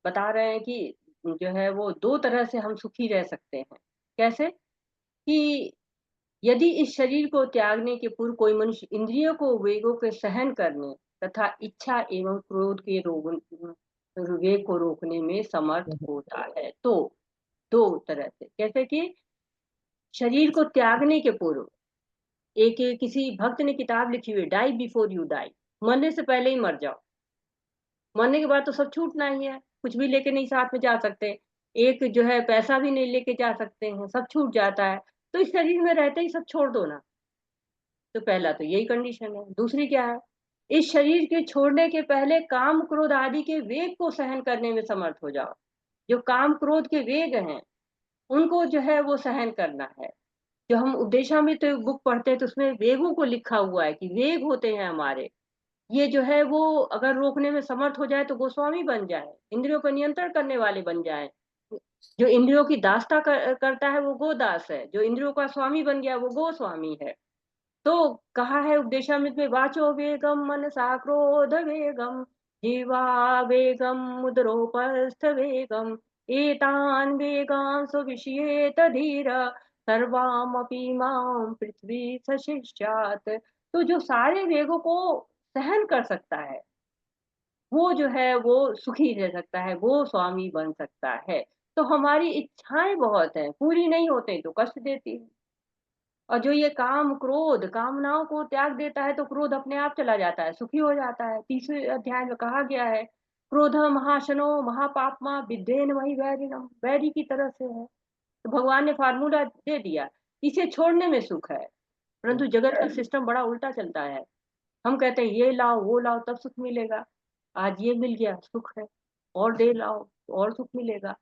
बता रहे हैं कि जो है वो दो तरह से हम सुखी रह सकते हैं। कैसे? कि यदि इस शरीर को त्यागने के पूर्व कोई मनुष्य इंद्रियों को वेगों के सहन करने तथा इच्छा एवं क्रोध के वेग को रोकने में समर्थ होता है। तो दो तरह से, कैसे कि शरीर को त्यागने के पूर्व एक किसी भक्त ने किताब लिखी हुई, डाई बिफोर यू डाई, मरने से पहले ही मर जाओ। मरने के बाद तो सब छूटना ही है, कुछ भी लेके नहीं साथ में जा सकते, एक जो है पैसा भी नहीं लेके जा सकते हैं, सब छूट जाता है। तो इस शरीर में रहते ही सब छोड़ दो ना। तो पहला तो यही कंडीशन है। दूसरी क्या है? इस शरीर के छोड़ने के पहले काम क्रोध आदि के वेग को सहन करने में समर्थ हो जाओ। जो काम क्रोध के वेग हैं उनको जो है वो सहन करना है। जो हम उपदेशा में तो बुक पढ़ते हैं तो उसमें वेगों को लिखा हुआ है कि वेग होते हैं हमारे, ये जो है वो अगर रोकने में समर्थ हो जाए तो गोस्वामी बन जाए, इंद्रियों पर नियंत्रण करने वाले बन जाए। जो इंद्रियों की दासता करता है वो गोदास है, जो इंद्रियों का स्वामी बन गया वो गोस्वामी है। तो कहा है उपदेशामृत में, वाचो वेगम मनसा क्रोध वेगम जीवा वेगम मुद्रोपस्थ वेगम एतान वेगान सुविषयेत धीर सर्वामपि माम पृथ्वी सशिष्यात। तो जो सारे वेगों को सहन कर सकता है वो जो है वो सुखी रह सकता है, वो स्वामी बन सकता है। तो हमारी इच्छाएं बहुत हैं, पूरी नहीं होते तो कष्ट देती है। और जो ये काम क्रोध कामनाओं को त्याग देता है तो क्रोध अपने आप चला जाता है, सुखी हो जाता है। 30वें अध्याय में कहा गया है, क्रोध महाशनो महापापमा विद्येन वही वैरिणम, वैरी की तरह से है। तो भगवान ने फार्मूला दे दिया, इसे छोड़ने में सुख है। परंतु जगत का सिस्टम बड़ा उल्टा चलता है। हम कहते हैं ये लाओ वो लाओ तब सुख मिलेगा, आज ये मिल गया सुख है, और दे लाओ और सुख मिलेगा।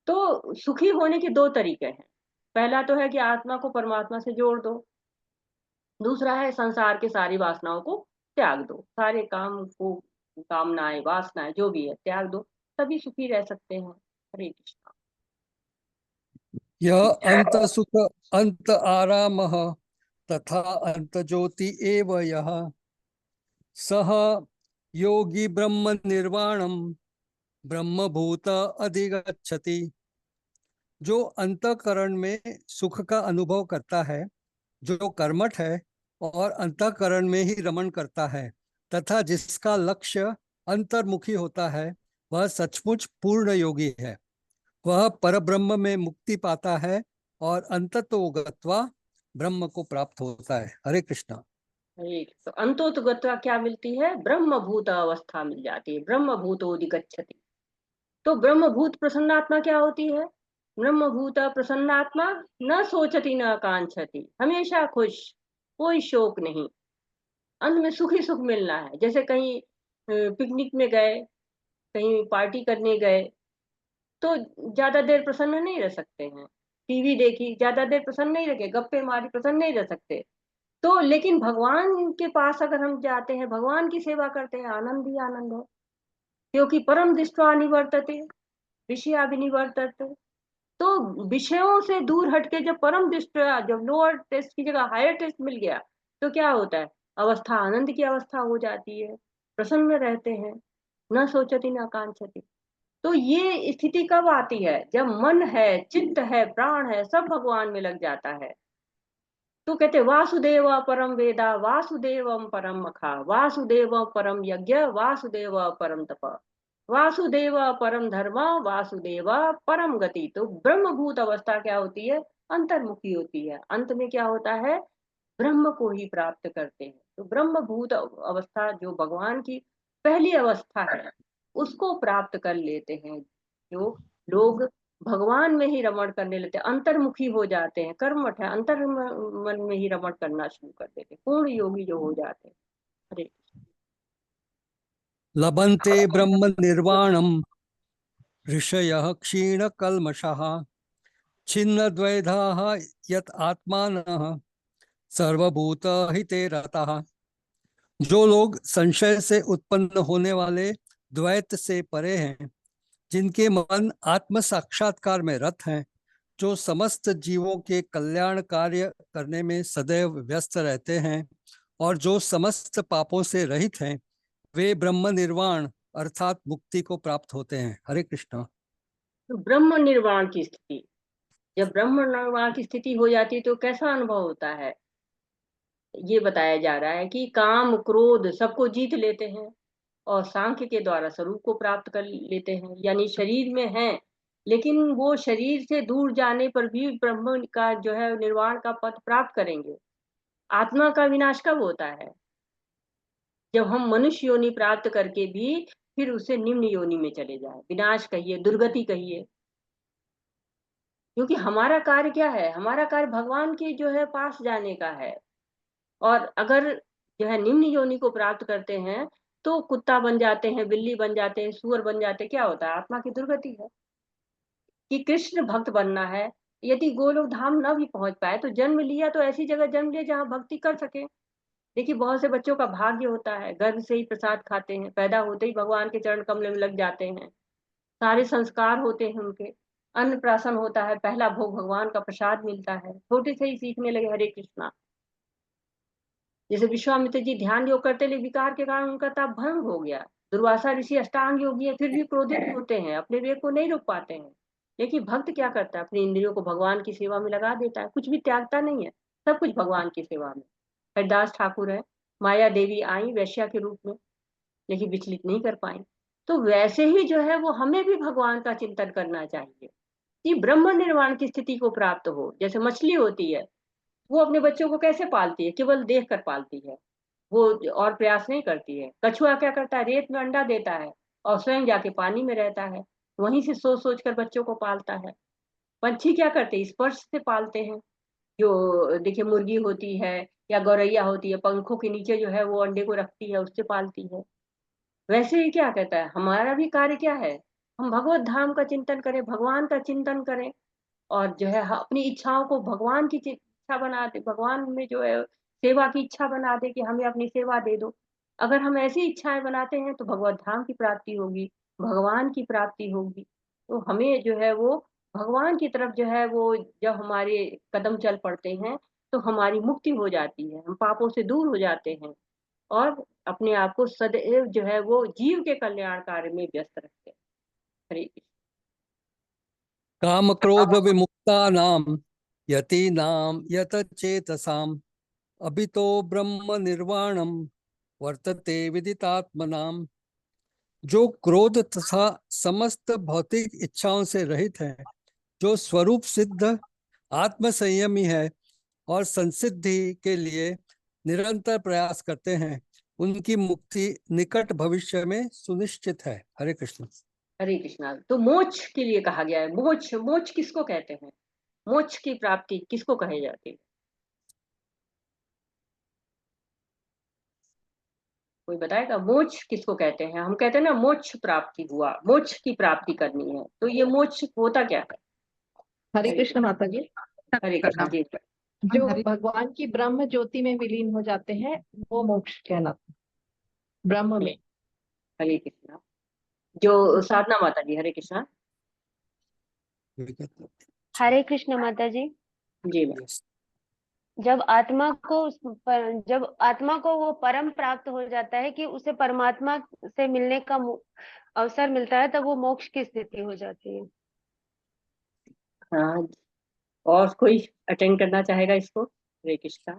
तो सुखी होने के दो तरीके हैं। पहला तो है कि आत्मा को परमात्मा से जोड़ दो, दूसरा है संसार के सारी वासनाओं को त्याग दो, सारे काम को कामनाएं वासनाएं जो भी है त्याग दो, तभी सुखी रह सकते हैं। हरे कृष्णा। यह अंत सुख अंत आरामः तथा अंत ज्योति एव यः सह योगी ब्रह्म निर्वाणम ब्रह्मभूत अधिगच्छति। जो अंतःकरण में सुख का अनुभव करता है, जो कर्मठ है और अंतःकरण में ही रमण करता है तथा जिसका लक्ष्य अंतर्मुखी होता है, वह सचमुच पूर्ण योगी है। वह परब्रह्म में मुक्ति पाता है और अंततो गत्वा ब्रह्म को प्राप्त होता है। हरे कृष्णा। हरे कृष्ण। अंतोतगत्वा क्या मिलती है? ब्रह्मभूत अवस्था मिल जाती है, ब्रह्मभूतोदिगच्छति। तो ब्रह्मभूत प्रसन्नात्मा क्या होती है? ब्रह्मभूत प्रसन्नात्मा न सोचती न कांक्षति, हमेशा खुश, कोई शोक नहीं, अंत में सुख ही सुख मिलना है। जैसे कहीं पिकनिक में गए, कहीं पार्टी करने गए तो ज्यादा देर प्रसन्न नहीं रह सकते हैं, टीवी देखी ज्यादा देर प्रसन्न नहीं रहे, गप्पे मारी प्रसन्न नहीं रह सकते। तो लेकिन भगवान के पास अगर हम जाते हैं, भगवान की सेवा करते हैं, आनंद ही आनंद है। क्योंकि परम दृष्टवा निवर्तते विषयाभिनिवर्तते। तो विषयों से दूर हटके जब परम दृष्टया, जब लोअर टेस्ट की जगह हायर टेस्ट मिल गया तो क्या होता है? अवस्था आनंद की अवस्था हो जाती है, प्रसन्न रहते हैं, न सोचती न कांक्षति। तो ये स्थिति कब आती है? जब मन है, चित्त है, प्राण है, सब भगवान में लग जाता है। तो कहते वासुदेव परम वेदा वासुदेवम परम मखा वासुदेव परम यज्ञ वासुदेव परम तप। वासुदेव परम धर्म, वासुदेव परम गति। तो ब्रह्मभूत अवस्था क्या होती है? अंतर्मुखी होती है। अंत में क्या होता है? ब्रह्म को ही प्राप्त करते हैं। तो ब्रह्मभूत अवस्था जो भगवान की पहली अवस्था है, उसको प्राप्त कर लेते हैं जो लोग भगवान में ही रमण करने लेते हैं, अंतर्मुखी हो जाते हैं। कर्मठ है, अंतर मन में ही रमण करना शुरू कर देते हैं, पूर्ण योगी जो हो जाते हैं। हरे लभन्ते ब्रह्म निर्वाणम ऋषयः क्षीण कल्मषः छिन्न द्वैधाः यत आत्मानः सर्वभूत हिते रतः। जो लोग संशय से उत्पन्न होने वाले द्वैत से परे हैं, जिनके मन आत्म साक्षात्कार में रत हैं, जो समस्त जीवों के कल्याण कार्य करने में सदैव व्यस्त रहते हैं और जो समस्त पापों से रहित हैं, वे ब्रह्म निर्वाण अर्थात मुक्ति को प्राप्त होते हैं। हरे कृष्णा। तो ब्रह्म निर्वाण की स्थिति, जब ब्रह्म निर्वाण की स्थिति हो जाती है तो कैसा अनुभव होता है? ये बताया जा रहा है कि काम क्रोध सबको जीत लेते हैं और सांख्य के द्वारा स्वरूप को प्राप्त कर लेते हैं। यानी शरीर में है, लेकिन वो शरीर से दूर जाने पर भी ब्रह्म का जो है निर्वाण का पद प्राप्त करेंगे। आत्मा का विनाश कब होता है? जब हम मनुष्य योनि प्राप्त करके भी फिर उसे निम्न योनि में चले जाए। विनाश कहिए, दुर्गति कहिए, क्योंकि हमारा कार्य क्या है? हमारा कार्य भगवान के जो है पास जाने का है। और अगर जो है निम्न योनि को प्राप्त करते हैं तो कुत्ता बन जाते हैं, बिल्ली बन जाते हैं, सुअर बन जाते हैं। क्या होता है? आत्मा की दुर्गति है। कि कृष्ण भक्त बनना है, यदि गोलोक धाम न भी पहुंच पाए तो जन्म लिया तो ऐसी जगह जन्म लिया जहां भक्ति कर सके। देखिए बहुत से बच्चों का भाग्य होता है, गर्भ से ही प्रसाद खाते हैं, पैदा होते ही भगवान के चरण कमल में लग जाते हैं, सारे संस्कार होते हैं उनके, अन्नप्राशन होता है, पहला भोग भगवान का प्रसाद मिलता है, छोटे से ही सीखने लगे हरे कृष्णा। जैसे विश्वामित्र जी ध्यान योग करते, लेकिन विकार के कारण उनका ताप भंग हो गया। दुर्वासा ऋषि अष्टांग योगी है, फिर भी क्रोधित होते हैं, अपने वेग को नहीं रोक पाते हैं। लेकिन भक्त क्या करता है? अपनी इंद्रियों को भगवान की सेवा में लगा देता है, कुछ भी त्यागता नहीं है, सब कुछ भगवान की सेवा में। हरिदास ठाकुर है, माया देवी आई वैश्या के रूप में, लेकिन विचलित नहीं कर पाई। तो वैसे ही जो है वो हमें भी भगवान का चिंतन करना चाहिए कि ब्रह्म निर्वाण की स्थिति को प्राप्त हो। जैसे मछली होती है, वो अपने बच्चों को कैसे पालती है? केवल देख कर पालती है, वो और प्रयास नहीं करती है। कछुआ क्या करता है? रेत में अंडा देता है और स्वयं जाके पानी में रहता है, वहीं से सोच सोच कर बच्चों को पालता है। पंछी क्या करते हैं? स्पर्श से पालते हैं। जो देखिए मुर्गी होती है या गौरैया होती है, पंखों के नीचे जो है वो अंडे को रखती है, उससे पालती है। वैसे ही क्या कहता है, हमारा भी कार्य क्या है? हम भगवत धाम का चिंतन करें, भगवान का चिंतन करें, और जो है अपनी इच्छाओं को भगवान की इच्छा बना दे, भगवान में जो है सेवा की इच्छा बना दे कि हमें अपनी सेवा दे दो। अगर हम ऐसी इच्छाएं बनाते हैं तो भगवत धाम की प्राप्ति होगी, भगवान की प्राप्ति होगी। तो हमें जो है वो भगवान की तरफ जो है वो जब हमारे कदम चल पड़ते हैं तो हमारी मुक्ति हो जाती है, हम पापों से दूर हो जाते हैं और अपने आप को सदैव जो है वो जीव के कल्याण कार्य में व्यस्त रखते हैं। हरे कृष्ण। काम क्रोध विमुक्ता नाम यतीनाम यत चेतसाम अभितो ब्रह्म निर्वाणम वर्तते विदितात्मनाम। जो क्रोध तथा समस्त भौतिक इच्छाओं से रहित है, जो स्वरूप सिद्ध आत्म संयमी है और संसिद्धि के लिए निरंतर प्रयास करते हैं, उनकी मुक्ति निकट भविष्य में सुनिश्चित है। हरे कृष्ण। हरे कृष्णा। तो मोक्ष के लिए कहा गया है। मोक्ष, मोक्ष किसको कहते हैं? मोक्ष की प्राप्ति किसको कही जाती है? कोई बताएगा मोक्ष किसको कहते हैं? हम कहते हैं ना मोक्ष प्राप्ति हुआ, मोक्ष की प्राप्ति करनी है, तो ये मोक्ष होता क्या है? हरे हरे कृष्ण माता जी। हरे कृष्ण जी। जो भगवान की ब्रह्म ज्योति में विलीन हो जाते हैं वो मोक्ष कहलाता है, ब्रह्म में। हरे कृष्णा। जो साधना माता जी, हरे कृष्णा। हरे कृष्ण माता जी। जी मैम। जब आत्मा को वो परम प्राप्त हो जाता है कि उसे परमात्मा से मिलने का अवसर मिलता है, तब वो मोक्ष की स्थिति हो जाती है। हाँ, और कोई अटेंड करना चाहेगा इसको? हरे कृष्णा।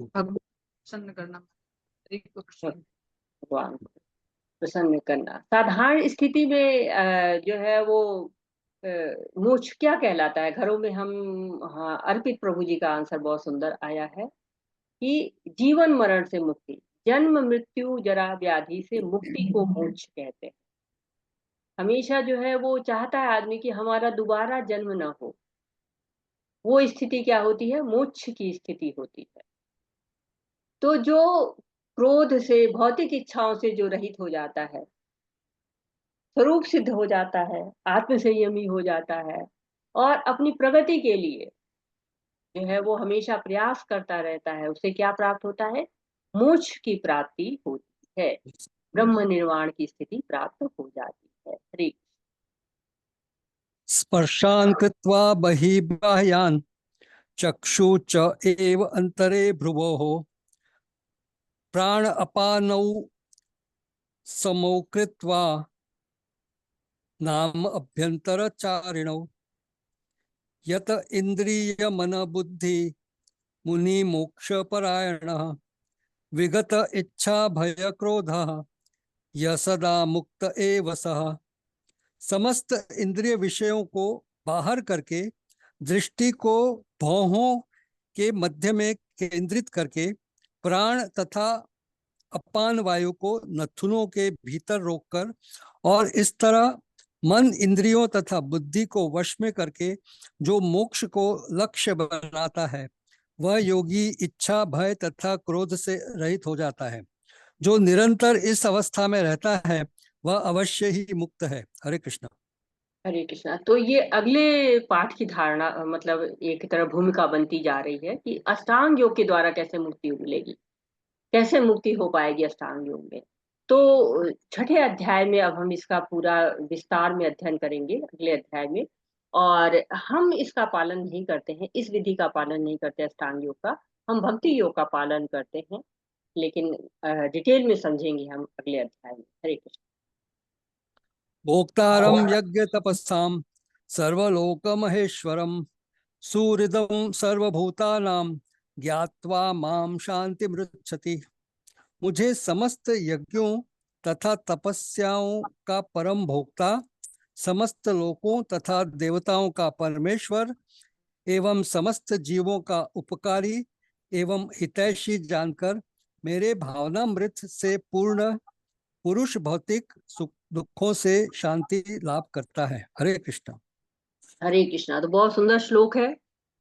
प्रसन्न करना। हरे कृष्ण। भगवान को प्रसन्न करना। साधारण स्थिति में जो है वो अ, मोक्ष क्या कहलाता है? घरों में हम, हाँ, अर्पित प्रभु जी का आंसर बहुत सुंदर आया है कि जीवन मरण से मुक्ति, जन्म मृत्यु जरा व्याधि से मुक्ति को मोक्ष कहते हैं। हमेशा जो है वो चाहता है आदमी कि हमारा दोबारा जन्म ना हो। वो स्थिति क्या होती है? मोक्ष की स्थिति होती है। तो जो क्रोध से, भौतिक इच्छाओं से जो रहित हो जाता है, स्वरूप सिद्ध हो जाता है, आत्म संयमी हो जाता है और अपनी प्रगति के लिए जो है वो हमेशा प्रयास करता रहता है, उससे क्या प्राप्त होता है? मोक्ष की प्राप्ति होती है, ब्रह्म निर्वाण की स्थिति प्राप्त हो जाती है। हरि स्पर्शान् कृत्वा बहिर्बाह्यान् चक्षु च एव अंतरे भ्रुवोः प्राण अपानौ समौ कृत्वा नाम अभ्यंतरचारिणौ यत इंद्रिय मन बुद्धि मुनि मोक्ष परायणः विगत इच्छा भय क्रोधः य सदा मुक्त एव सः। समस्त इंद्रिय विषयों को बाहर करके दृष्टि को भौहों के मध्य में केंद्रित करके प्राण तथा अपान वायु को नथुनों के भीतर रोककर और इस तरह मन इंद्रियों तथा बुद्धि को वश में करके जो मोक्ष को लक्ष्य बनाता है वह योगी इच्छा भय तथा क्रोध से रहित हो जाता है। जो निरंतर इस अवस्था में रहता है वह अवश्य ही मुक्त है। हरे कृष्ण। हरे कृष्णा। तो ये अगले पाठ की धारणा, मतलब एक तरह भूमिका बनती जा रही है कि अष्टांग योग के द्वारा कैसे मुक्ति मिलेगी, कैसे मुक्ति हो पाएगी अष्टांग योग में। तो छठे अध्याय में अब हम इसका पूरा विस्तार में अध्ययन करेंगे अगले अध्याय में। और हम इसका पालन नहीं करते हैं, इस विधि का पालन नहीं करते अष्टांग योग का, हम भक्ति योग का पालन करते हैं, लेकिन डिटेल में समझेंगे हम अगले अध्याय में। हरे कृष्ण। भोक्तारं यज्ञ तपस्साम सर्वलोक महेश्वरम सुहृदं सर्वभूतानां ज्ञात्वा माम शांति मृच्छति। मुझे समस्त यज्ञों तथा तपस्याओं का परम भोक्ता, समस्त लोकों तथा देवताओं का परमेश्वर एवं समस्त जीवों का उपकारी एवं हितैषी जानकर मेरे भावनामृत से पूर्ण पुरुष भौतिक सुख दुखों से शांति लाभ करता है। हरे कृष्ण। हरे कृष्णा। तो बहुत सुंदर श्लोक है,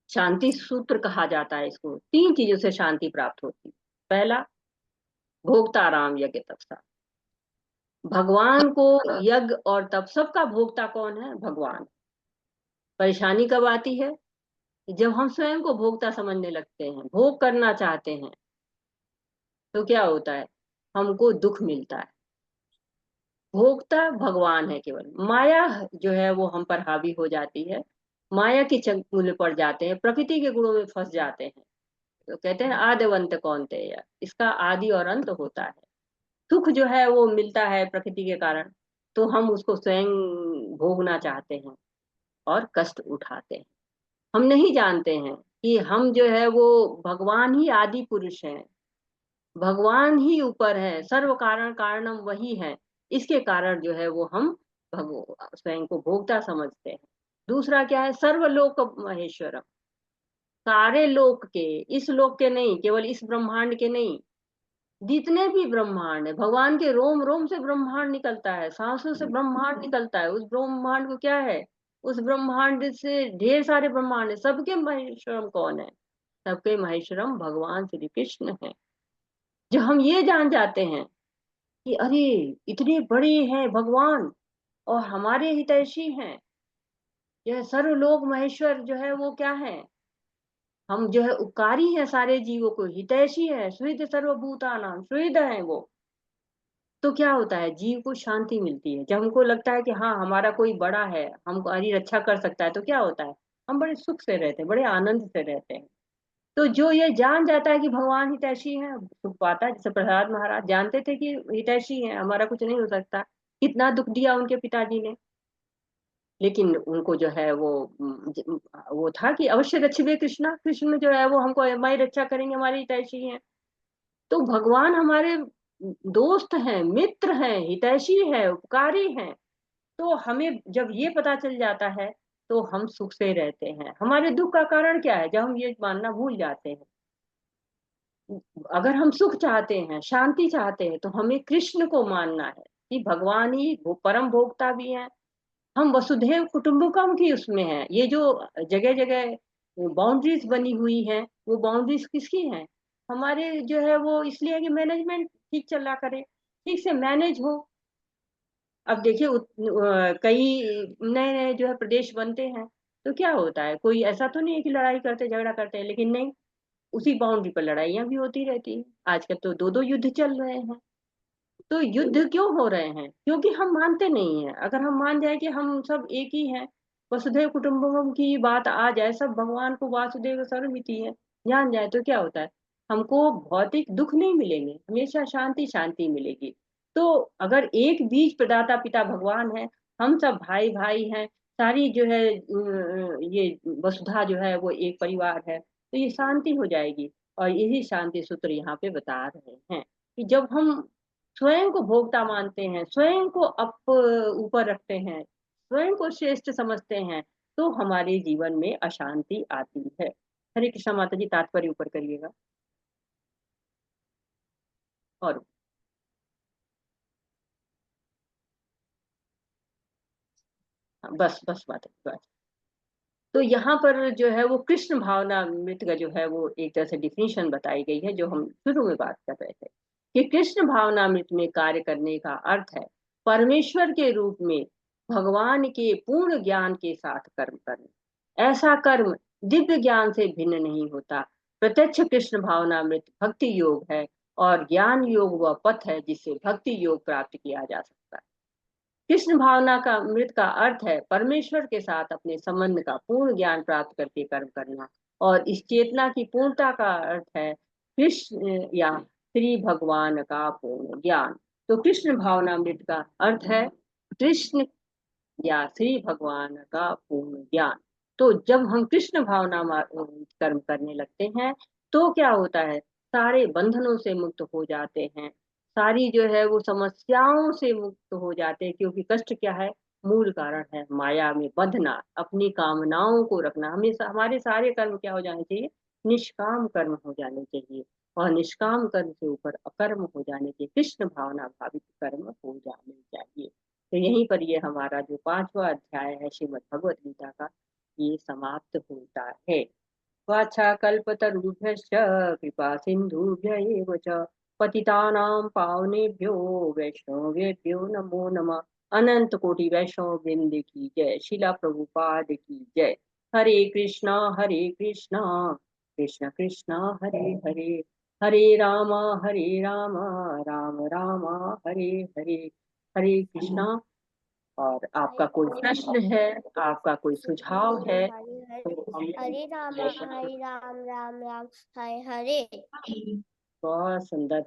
शांति सूत्र कहा जाता है इसको। 3 चीजों से शांति प्राप्त होती है। पहला, भोक्ताराम यज्ञ तपसा। भगवान को यज्ञ और तप सबका भोक्ता कौन है? भगवान। परेशानी कब आती है? जब हम स्वयं को भोक्ता समझने लगते हैं, भोग करना चाहते हैं, तो क्या होता है? हमको दुख मिलता है। भोक्ता भगवान है केवल, माया जो है वो हम पर हावी हो जाती है, माया की चंगुल में पड़ जाते हैं, प्रकृति के गुणों में फंस जाते हैं। तो कहते हैं आद्यवंत कौन्तेय, इसका आदि और अंत होता है। सुख जो है वो मिलता है प्रकृति के कारण, तो हम उसको स्वयं भोगना चाहते हैं और कष्ट उठाते हैं। हम नहीं जानते हैं कि हम जो है वो भगवान ही आदि पुरुष हैं, भगवान ही ऊपर है, सर्व कारण कारणम वही है। इसके कारण जो है वो हम स्वयं को भोक्ता समझते हैं। दूसरा क्या है? सर्वलोक महेश्वरम, सारे लोक के, इस लोक के नहीं, केवल इस ब्रह्मांड के नहीं, जितने भी ब्रह्मांड है, भगवान के रोम रोम से ब्रह्मांड निकलता है, सांसों से ब्रह्मांड निकलता है। उस ब्रह्मांड को क्या है? उस ब्रह्मांड से ढेर सारे ब्रह्मांड है, सबके महेश्वरम कौन है? सबके महेश्वरम भगवान श्री कृष्ण है। जब हम ये जान जाते हैं कि अरे इतने बड़े हैं भगवान और हमारे हितैषी हैं, यह सर्वलोक महेश्वर जो है वो क्या है? हम जो है उपकारी हैं सारे जीवों को, हितैषी है, सुहृद सर्वभूतानां, सुहृद है वो। तो क्या होता है? जीव को शांति मिलती है। जब हमको लगता है कि हाँ हमारा कोई बड़ा है, हमको हमारी रक्षा कर सकता है, तो क्या होता है? हम बड़े सुख से रहते हैं, बड़े आनंद से रहते हैं। तो जो ये जान जाता है कि भगवान हितैषी है, सुख पाता है। जैसे प्रहलाद महाराज जानते थे कि हितैषी है, हमारा कुछ नहीं हो सकता, कितना दुख दिया उनके पिताजी ने, लेकिन उनको जो है वो था कि अवश्य रक्षिबे कृष्णा, कृष्ण जो है वो हमको हमारी रक्षा करेंगे, हमारे हितैषी हैं। तो भगवान हमारे दोस्त हैं, मित्र हैं, हितैषी है, उपकारी हैं, तो हमें जब ये पता चल जाता है तो हम सुख से रहते हैं। हमारे दुख का कारण क्या है? जब हम ये मानना भूल जाते हैं। अगर हम सुख चाहते हैं, शांति चाहते हैं, तो हमें कृष्ण को मानना है कि भगवान ही परम भोक्ता भी हैं। हम वसुधैव कुटुंबकम की उसमें हैं। ये जो जगह जगह बाउंड्रीज बनी हुई हैं, वो बाउंड्रीज किसकी हैं? हमारे जो है वो इसलिए है कि मैनेजमेंट ठीक चला करे, ठीक से मैनेज हो। अब देखिए कई नए नए जो है प्रदेश बनते हैं, तो क्या होता है, कोई ऐसा तो नहीं है कि लड़ाई करते झगड़ा करते हैं, लेकिन नहीं, उसी बाउंड्री पर लड़ाइयां भी होती रहती है। आजकल तो दो दो युद्ध चल रहे हैं। तो युद्ध क्यों हो रहे हैं? क्योंकि हम मानते नहीं हैं। अगर हम मान जाए कि हम सब एक ही हैं, वसुधैव कुटुंबकम की बात आ जाए, सब भगवान को वासुदेव सर्वमिति है जान जाए, तो क्या होता है, हमको भौतिक दुख नहीं मिलेंगे, हमेशा शांति शांति मिलेगी। तो अगर एक बीज प्रदाता पिता भगवान है, हम सब भाई भाई हैं, सारी जो है ये वसुधा जो है वो एक परिवार है, तो ये शांति हो जाएगी। और यही शांति सूत्र यहाँ पे बता रहे हैं कि जब हम स्वयं को भोक्ता मानते हैं, स्वयं को ऊपर रखते हैं, स्वयं को श्रेष्ठ समझते हैं, तो हमारे जीवन में अशांति आती है। हरे कृष्णा माता जी, तात्पर्य ऊपर करिएगा। और बस बस माता जी बस। तो यहाँ पर जो है वो कृष्ण भावनामृत का जो है वो एक तरह से डिफिनीशन बताई गई है, जो हम शुरू में बात कर रहे थे कि कृष्ण भावनामृत में कार्य करने का अर्थ है परमेश्वर के रूप में भगवान के पूर्ण ज्ञान के साथ कर्म करना। ऐसा कर्म दिव्य ज्ञान से भिन्न नहीं होता। प्रत्यक्ष कृष्ण भावनामृत भक्ति योग है, और ज्ञान योग वह पथ है जिससे भक्ति योग प्राप्त किया जा सकता है। कृष्ण भावना का अमृत का अर्थ है परमेश्वर के साथ अपने संबंध का पूर्ण ज्ञान प्राप्त करके कर्म करना, और इस चेतना की पूर्णता का अर्थ है कृष्ण या श्री भगवान का पूर्ण ज्ञान। तो कृष्ण भावनामृत का अर्थ है कृष्ण या श्री भगवान का पूर्ण ज्ञान। तो जब हम कृष्ण भावना कर्म करने लगते हैं, तो क्या होता है, सारे बंधनों से मुक्त हो जाते हैं, सारी जो है वो समस्याओं से मुक्त हो जाते हैं। क्योंकि कष्ट क्या है? मूल कारण है माया में बंधना, अपनी कामनाओं को रखना। हमेशा हमारे सारे कर्म क्या हो जाने चाहिए? निष्काम कर्म हो जाने चाहिए, और निष्काम कर्म से ऊपर अकर्म हो जाने चाहिए, कृष्ण भावना भावित कर्म हो जाने चाहिए। तो यहीं पर ये हमारा जो 5वां अध्याय है श्रीमद् भगवत गीता का, ये समाप्त होता है। वाछाकल्पतरुभ्यश्च कृपा सिन्धुभ्य एव च पतितानां पावनेभ्यो वैष्णवेभ्यो नमो नमः। अनंत कोटि वैष्णव वृंद की जय। शिला प्रभुपाद की जय। हरे कृष्णा कृष्ण कृष्णा हरे हरे, हरे रामा राम राम हरे हरे। हरे कृष्णा। और आपका कोई प्रश्न है, आपका कोई सुझाव है, तो हम हरे राम राम राम हरे हरे। बहुत सुंदर है।